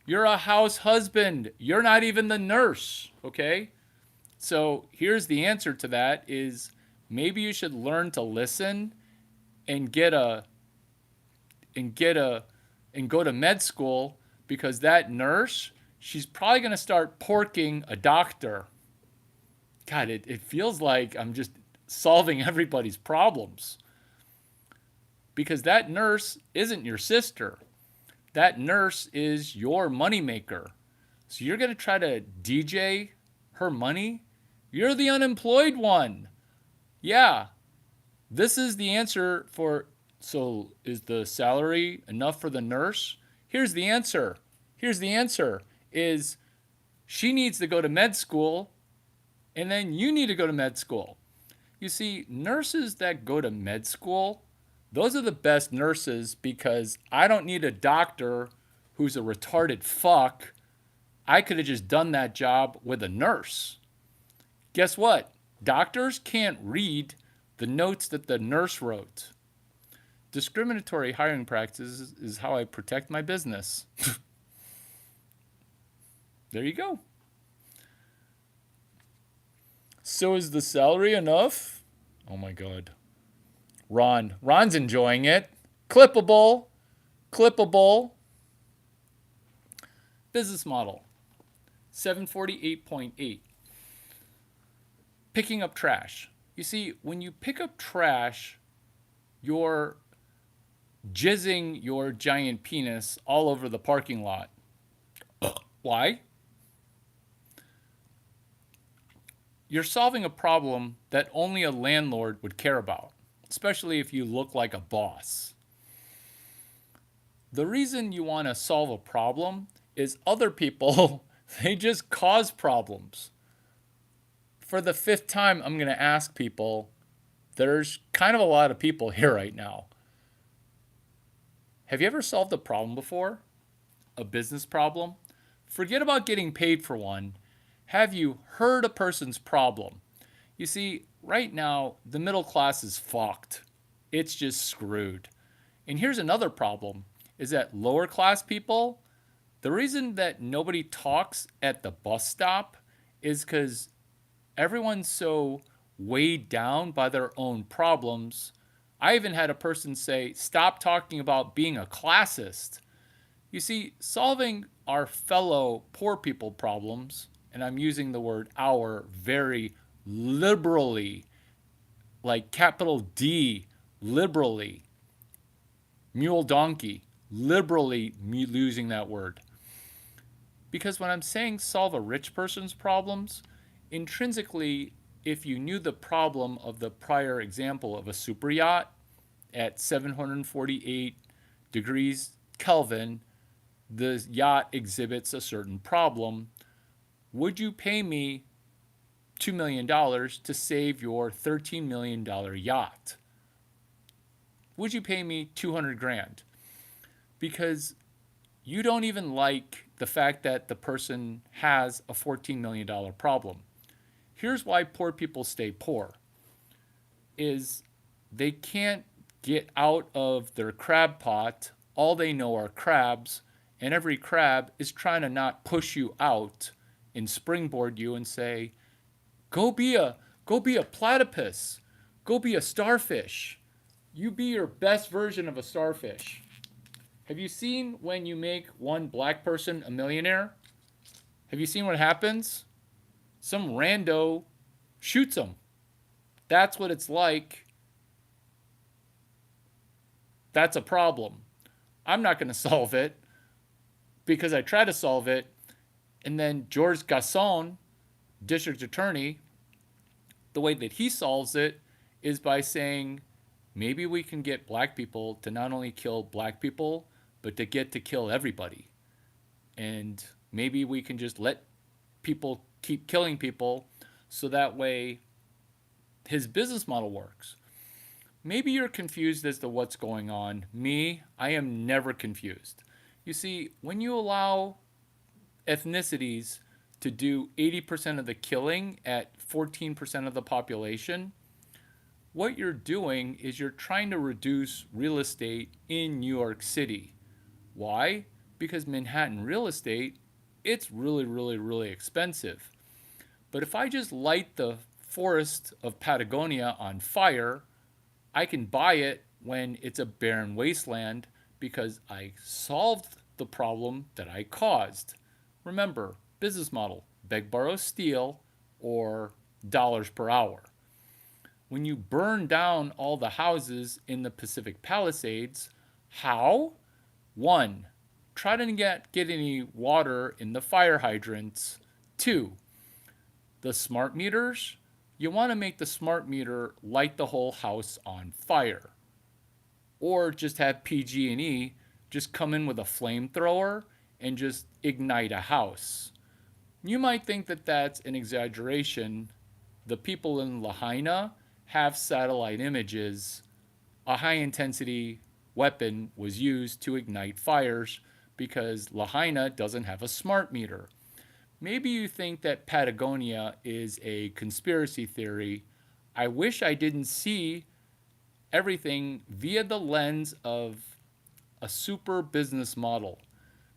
You're a house husband. You're not even the nurse, okay? So here's the answer to that is maybe you should learn to listen and go to med school, because that nurse, she's probably going to start porking a doctor. God, it feels like I'm just solving everybody's problems. Because that nurse isn't your sister. That nurse is your moneymaker. So you're going to try to DJ her money? You're the unemployed one. Yeah. This is the answer for, so is the salary enough for the nurse? Here's the answer. Is she needs to go to med school, and then you need to go to med school. You see, nurses that go to med school, those are the best nurses because I don't need a doctor who's a retarded fuck. I could have just done that job with a nurse. Guess what? Doctors can't read the notes that the nurse wrote. Discriminatory hiring practices is how I protect my business. There you go. So is the salary enough? Oh my God. Ron's enjoying it. Clippable. Business model. 748.8. Picking up trash. You see, when you pick up trash, you're jizzing your giant penis all over the parking lot. Why? You're solving a problem that only a landlord would care about, especially if you look like a boss. The reason you want to solve a problem is other people, they just cause problems. For the 5th time, I'm going to ask people, there's kind of a lot of people here right now. Have you ever solved a problem before? A business problem? Forget about getting paid for one. Have you heard a person's problem? You see, right now, the middle class is fucked. It's just screwed. And here's another problem, is that lower class people, the reason that nobody talks at the bus stop is because everyone's so weighed down by their own problems. I even had a person say, stop talking about being a classist. You see, solving our fellow poor people problems, and I'm using the word our very liberally, like capital D, liberally, mule donkey, liberally using that word. Because when I'm saying solve a rich person's problems, intrinsically, if you knew the problem of the prior example of a super yacht at 748 degrees Kelvin, the yacht exhibits a certain problem. Would you pay me $2 million to save your $13 million yacht? Would you pay me 200 grand? Because you don't even like the fact that the person has a $14 million problem. Here's why poor people stay poor, is they can't get out of their crab pot. All they know are crabs, and every crab is trying to not push you out and springboard you and say, go be a platypus, go be a starfish. You be your best version of a starfish. Have you seen when you make one black person a millionaire? Have you seen what happens? Some rando shoots them. That's what it's like. That's a problem. I'm not going to solve it because I try to solve it. And then George Gascon, district attorney, the way that he solves it is by saying, maybe we can get black people to not only kill black people, but to get to kill everybody. And maybe we can just let people keep killing people so that way his business model works. Maybe you're confused as to what's going on. Me, I am never confused. You see, when you allow ethnicities to do 80% of the killing at 14% of the population, what you're doing is you're trying to reduce real estate in New York City. Why? Because Manhattan real estate, it's really, really, really expensive. But if I just light the forest of Patagonia on fire, I can buy it when it's a barren wasteland because I solved the problem that I caused. Remember, business model, beg, borrow, steal, or dollars per hour. When you burn down all the houses in the Pacific Palisades, how? 1, try to get any water in the fire hydrants. 2, the smart meters, you want to make the smart meter light the whole house on fire. Or just have PG&E just come in with a flamethrower and just ignite a house. You might think that that's an exaggeration. The people in Lahaina have satellite images. A high-intensity weapon was used to ignite fires because Lahaina doesn't have a smart meter. Maybe you think that Patagonia is a conspiracy theory. I wish I didn't see everything via the lens of a super business model.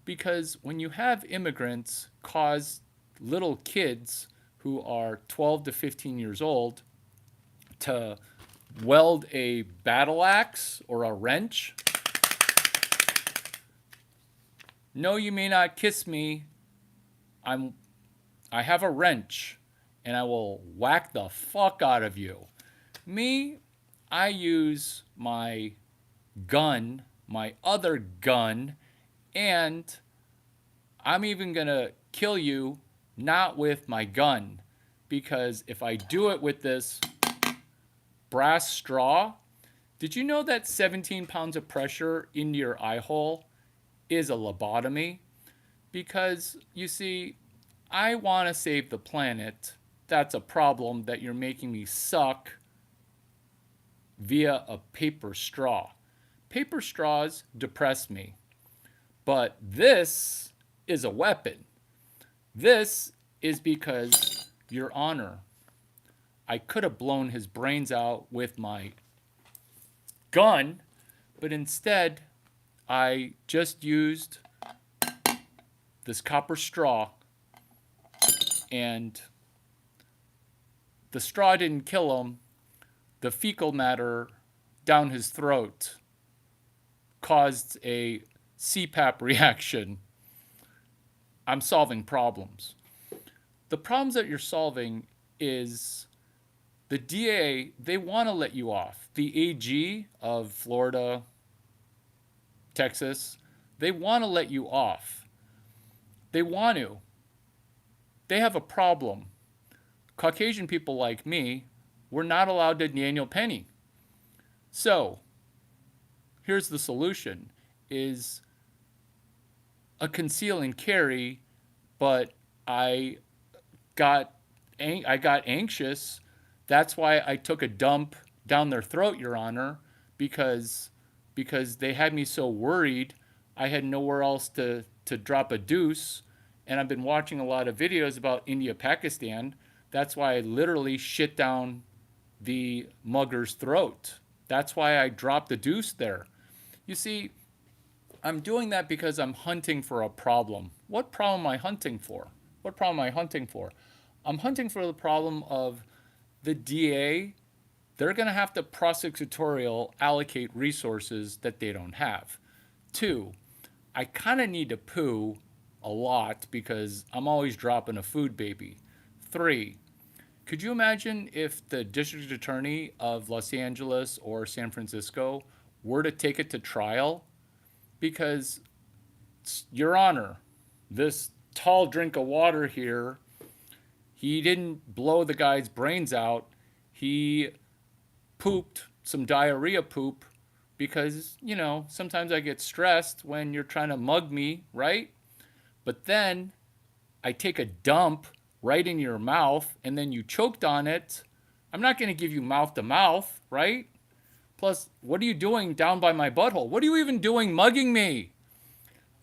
Because when you have immigrants cause little kids who are 12 to 15 years old to weld a battle axe or a wrench, no, you may not kiss me. I have a wrench and I will whack the fuck out of you. Me, I use my gun, my other gun, and I'm even gonna kill you not with my gun, because if I do it with this brass straw, did you know that 17 pounds of pressure into your eye hole is a lobotomy? Because, you see, I want to save the planet. That's a problem that you're making me suck via a paper straw. Paper straws depress me. But this is a weapon. This is because, Your Honor, I could have blown his brains out with my gun, but instead I just used this copper straw and The straw didn't kill him. The fecal matter down his throat caused a CPAP reaction. I'm solving problems. The problems that you're solving is the DA, they want to let you off. The AG of Florida, Texas, they want to let you off. They want to. They have a problem. Caucasian people like me, we're not allowed to Daniel Penny. So, here's the solution, is a conceal and carry, but I got anxious. That's why I took a dump down their throat, Your Honor, because they had me so worried. I had nowhere else to drop a deuce, and I've been watching a lot of videos about India, Pakistan. That's why I literally shit down the mugger's throat. That's why I dropped the deuce there. You see, I'm doing that because I'm hunting for a problem. What problem am I hunting for? What problem am I hunting for? I'm hunting for the problem of the DA. They're going to have to prosecutorial allocate resources that they don't have. 2, I kind of need to poo a lot because I'm always dropping a food baby. 3, could you imagine if the district attorney of Los Angeles or San Francisco were to take it to trial? Because, Your Honor, this tall drink of water here, he didn't blow the guy's brains out. He pooped some diarrhea poop because, sometimes I get stressed when you're trying to mug me, right? But then I take a dump right in your mouth and then you choked on it. I'm not going to give you mouth to mouth, right? Plus, what are you doing down by my butthole? What are you even doing mugging me?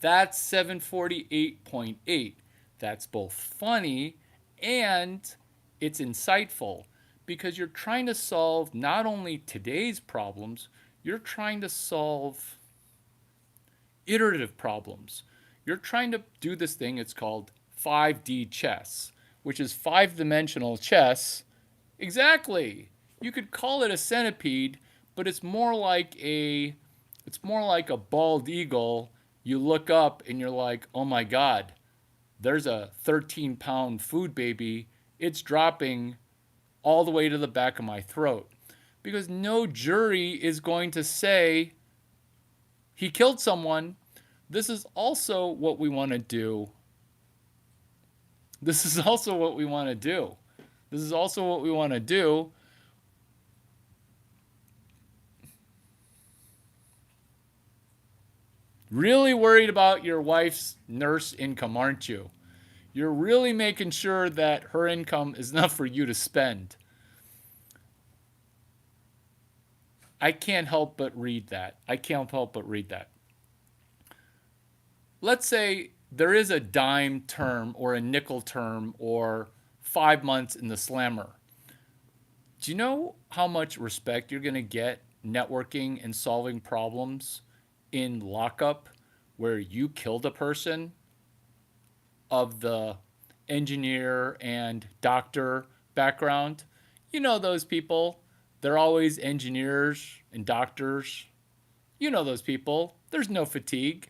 That's 748.8. That's both funny and it's insightful because you're trying to solve not only today's problems, you're trying to solve iterative problems. You're trying to do this thing, it's called 5D chess, which is 5-dimensional chess. Exactly. You could call it a centipede, but it's more like a bald eagle. You look up and you're like, oh my God, there's a 13-pound food baby. It's dropping all the way to the back of my throat. Because no jury is going to say he killed someone. This is also what we want to do. This is also what we want to do. This is also what we want to do. Really worried about your wife's nurse income, aren't you? You're really making sure that her income is enough for you to spend. I can't help but read that. Let's say there is a dime term or a nickel term or 5 months in the slammer. Do you know how much respect you're going to get networking and solving problems in lockup where you killed a person of the engineer and doctor background? You know those people. They're always engineers and doctors. You know those people. There's no fatigue.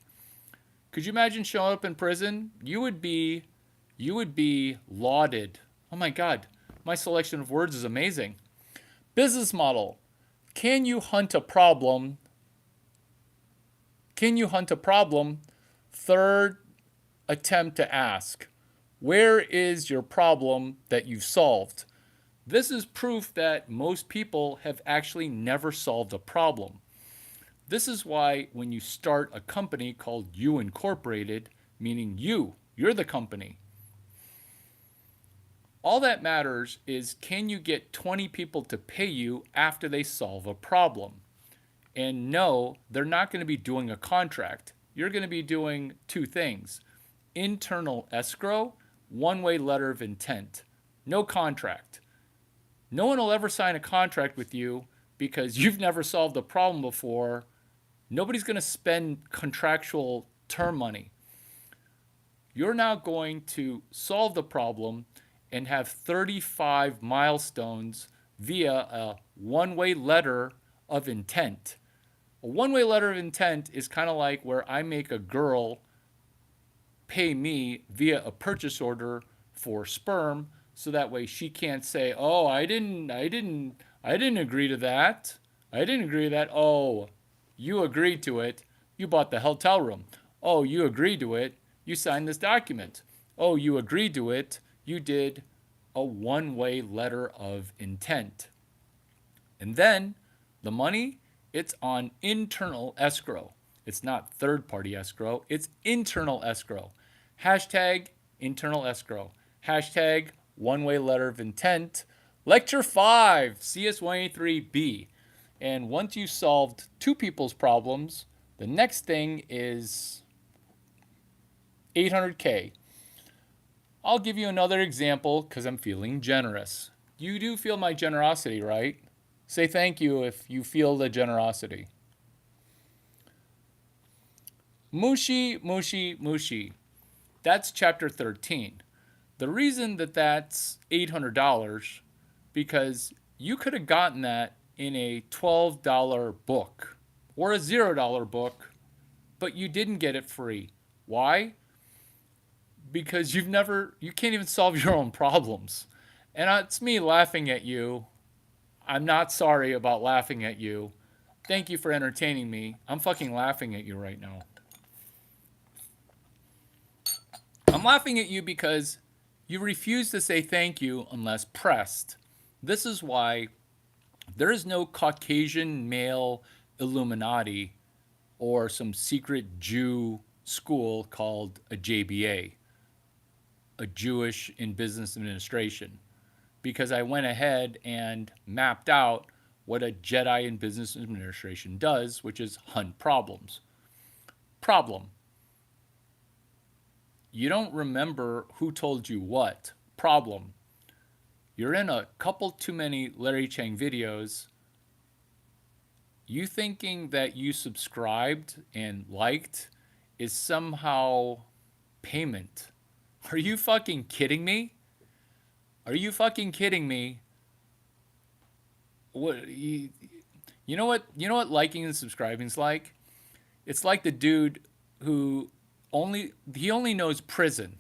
Could you imagine showing up in prison? You would be lauded. Oh my God, my selection of words is amazing. Business model. Can you hunt a problem? Third attempt to ask, where is your problem that you've solved? This is proof that most people have actually never solved a problem. This is why when you start a company called You Incorporated, meaning you're the company, all that matters is can you get 20 people to pay you after they solve a problem? And no, they're not going to be doing a contract. You're going to be doing 2 things. Internal escrow, one-way letter of intent. No contract. No one will ever sign a contract with you because you've never solved a problem before. Nobody's going to spend contractual term money. You're now going to solve the problem, and have 35 milestones via a one-way letter of intent. A one-way letter of intent is kind of like where I make a girl pay me via a purchase order for sperm, so that way she can't say, "Oh, I didn't agree to that. I didn't agree to that." "Oh, you agreed to it. You bought the hotel room." "Oh, you agreed to it. You signed this document." "Oh, you agreed to it. You did a one-way letter of intent." And then the money, it's on internal escrow. It's not third-party escrow, it's internal escrow. Hashtag internal escrow. Hashtag one-way letter of intent. Lecture 5, CS183B. And once you solved two people's problems, the next thing is 800K. I'll give you another example because I'm feeling generous. You do feel my generosity, right? Say thank you if you feel the generosity. Mushi, mushi, mushi. That's chapter 13. The reason that that's $800 because you could have gotten that in a $12 book or a $0 book, but you didn't get it free. Why? Because you can't even solve your own problems. And it's me laughing at you. I'm not sorry about laughing at you. Thank you for entertaining me. I'm fucking laughing at you right now. I'm laughing at you because you refuse to say thank you unless pressed. This is why there is no Caucasian male Illuminati or some secret Jew school called a JBA, a Jewish in Business Administration, because I went ahead and mapped out what a Jedi in Business Administration does, which is hunt problems. Problem. You don't remember who told you what. Problem. You're in a couple too many Larry Chang videos. You thinking that you subscribed and liked is somehow payment. Are you fucking kidding me? Are you fucking kidding me? What you know what liking and subscribing is like? It's like the dude who only knows prison.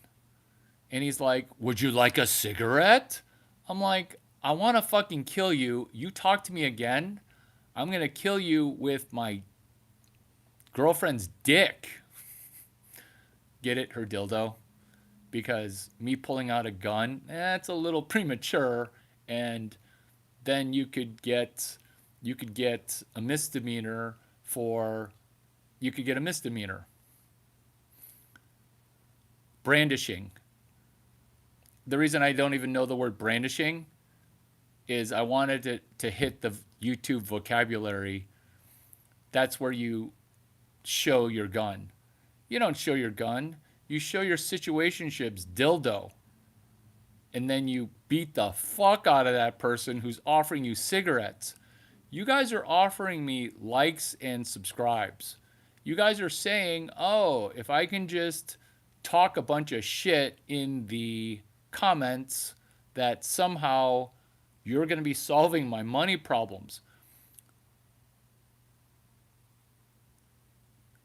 And he's like, "Would you like a cigarette?" I'm like, "I want to fucking kill you. You talk to me again, I'm going to kill you with my girlfriend's dick." Get it? Her dildo. Because me pulling out a gun, that's a little premature, and then you could get a misdemeanor for brandishing. The reason I don't even know the word brandishing is I wanted to hit the YouTube vocabulary. That's where you show your gun. You don't show your gun. You show your situationship's dildo. And then you beat the fuck out of that person who's offering you cigarettes. You guys are offering me likes and subscribes. You guys are saying, "Oh, if I can just talk a bunch of shit in the comments, that somehow you're going to be solving my money problems."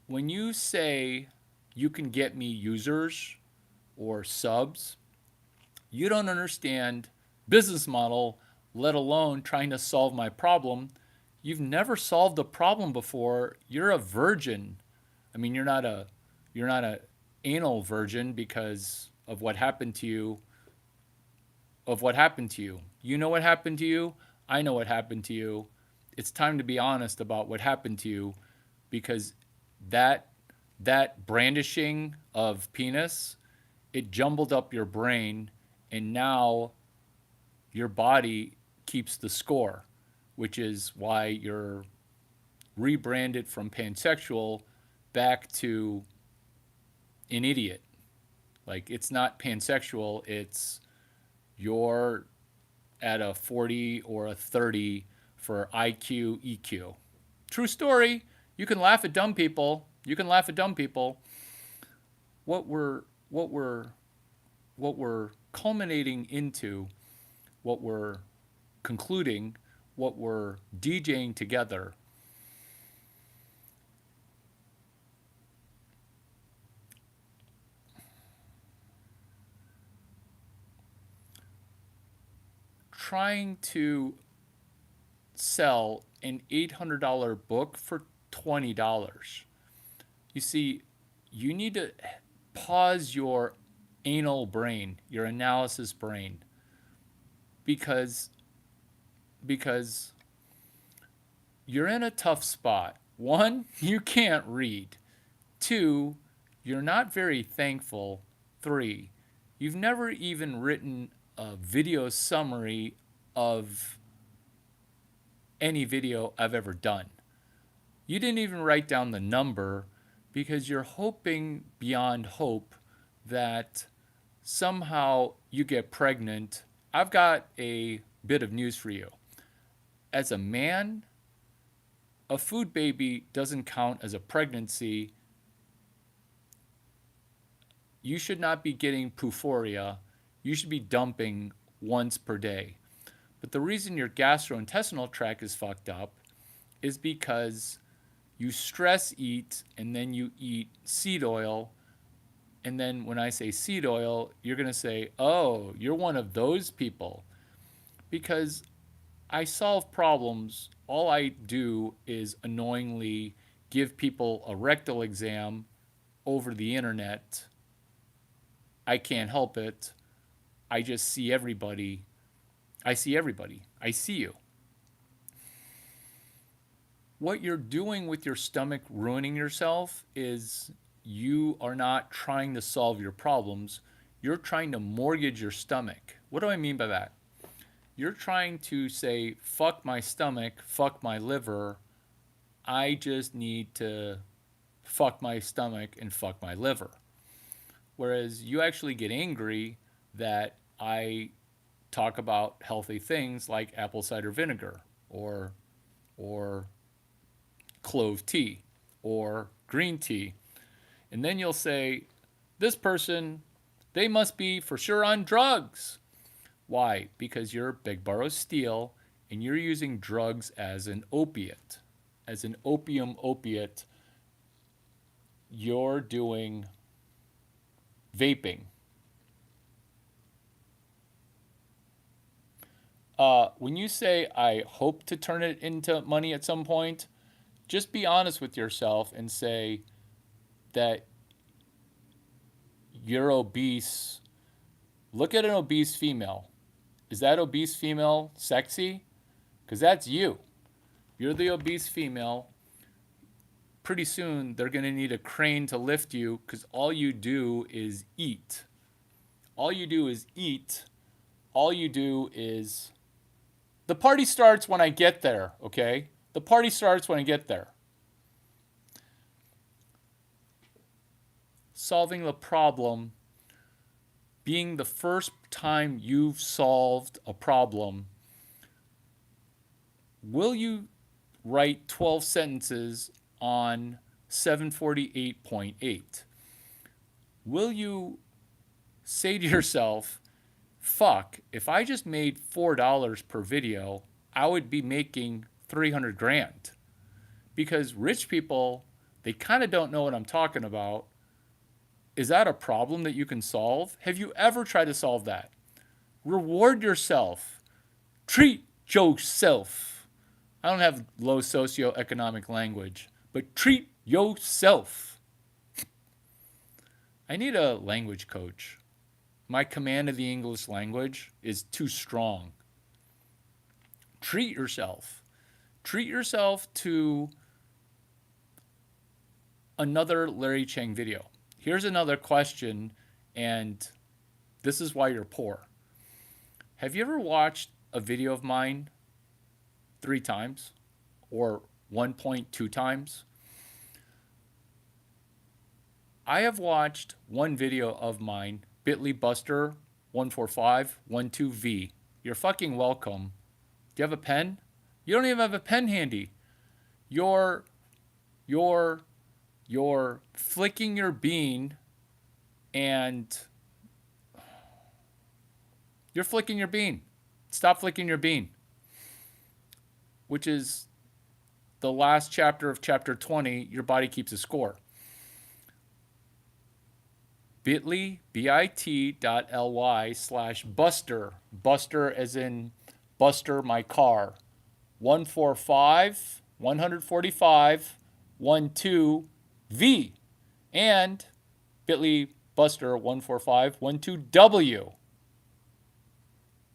When you say you can get me users or subs, you don't understand business model, let alone trying to solve my problem. You've never solved a problem before. You're a virgin. I mean, you're not a anal virgin because of what happened to you. You know what happened to you? I know what happened to you. It's time to be honest about what happened to you, because that brandishing of penis, it jumbled up your brain, and now your body keeps the score, which is why you're rebranded from pansexual back to an idiot. Like, it's not pansexual, it's you're at a 40 or a 30 for IQ, EQ. True story. You can laugh at dumb people. What we're culminating into what we're concluding, what we're DJing together. Trying to sell an $800 book for $20. You see, you need to pause your anal brain, your analysis brain, because you're in a tough spot. One, you can't read. Two, you're not very thankful. Three, you've never even written a video summary of any video I've ever done. You didn't even write down the number because you're hoping beyond hope that somehow you get pregnant. I've got a bit of news for you. As a man, a food baby doesn't count as a pregnancy. You should not be getting Puphoria. You should be dumping once per day. But the reason your gastrointestinal tract is fucked up is because you stress eat and then you eat seed oil. And then when I say seed oil, you're going to say, oh, you're one of those people. Because I solve problems. All I do is annoyingly give people a rectal exam over the internet. I can't help it. I just see everybody. I see everybody. I see you. What you're doing with your stomach ruining yourself is you are not trying to solve your problems. You're trying to mortgage your stomach. What do I mean by that? You're trying to say, fuck my stomach, fuck my liver. I just need to fuck my stomach and fuck my liver. Whereas you actually get angry that I talk about healthy things like apple cider vinegar or clove tea or green tea. And then you'll say, this person, they must be for sure on drugs. Why? Because you're Big Burrow Steel and you're using drugs as an opiate. As an opium opiate, you're doing vaping. When you say, I hope to turn it into money at some point, just be honest with yourself and say that you're obese. Look at an obese female. Is that obese female sexy? Because that's you. You're the obese female. Pretty soon, they're going to need a crane to lift you because all you do is eat. All you do is eat. All you do is... The party starts when I get there, okay? The party starts when I get there. Solving the problem, being the first time you've solved a problem, will you write 12 sentences on 748.8? Will you say to yourself, fuck, if I just made $4 per video, I would be making 300 grand. Because rich people, they kind of don't know what I'm talking about. Is that a problem that you can solve? Have you ever tried to solve that? Reward yourself. Treat yourself. I don't have low socioeconomic language, but treat yourself. I need a language coach. My command of the English language is too strong. Treat yourself. Treat yourself to another Larry Chang video. Here's another question, and this is why you're poor. Have you ever watched a video of mine 3 times or 1.2 times? I have watched one video of mine, Bitly Buster 14512V. You're fucking welcome. Do you have a pen? You don't even have a pen handy. You're flicking your bean and You're flicking your bean. Stop flicking your bean. Which is the last chapter of chapter 20, Your Body Keeps a Score. bit.ly, bit.ly/Buster. Buster as in Buster my car. 145, 145, 12V. And bit.ly Buster 145, 12W.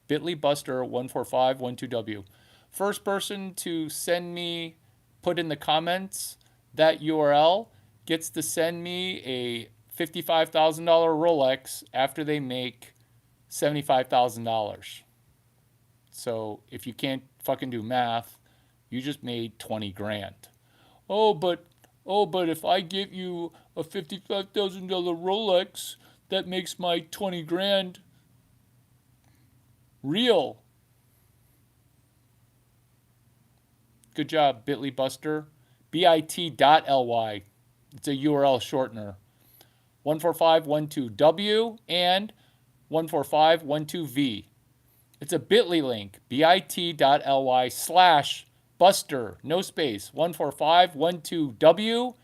bit.ly Buster 145, 12W. First person to send me, put in the comments that URL, gets to send me a $55,000 Rolex after they make $75,000. So if you can't fucking do math, you just made 20 grand. Oh, but if I give you a $55,000 Rolex, that makes my 20 grand real. Good job, bit.ly Buster. bit.ly. It's a URL shortener. 14512W and 14512V. It's a bit.ly link. bit.ly/Buster. No space. 14512W.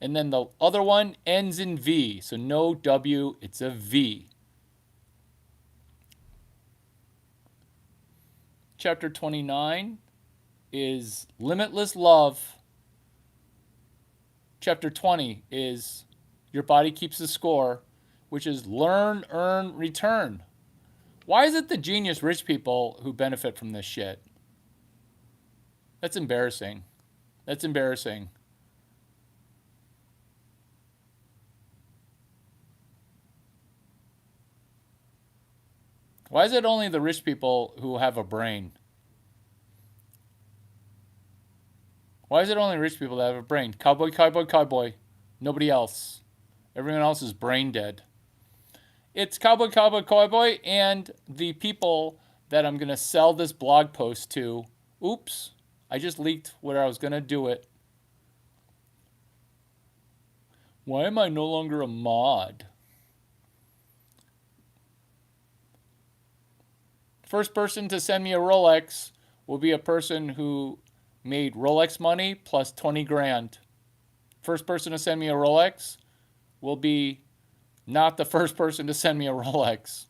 And then the other one ends in V. So no W, it's a V. Chapter 29 is Limitless Love. Chapter 20 is Your Body Keeps the Score, which is Learn, Earn, Return. Why is it the genius rich people who benefit from this shit? That's embarrassing. That's embarrassing. Why is it only the rich people who have a brain? Why is it only rich people that have a brain? Cowboy, cowboy, cowboy. Nobody else. Everyone else is brain dead. It's cowboy, cowboy, cowboy, and the people that I'm going to sell this blog post to. Oops, I just leaked where I was going to do it. Why am I no longer a mod? First person to send me a Rolex will be a person who made Rolex money plus 20 grand. First person to send me a Rolex will be not the first person to send me a Rolex.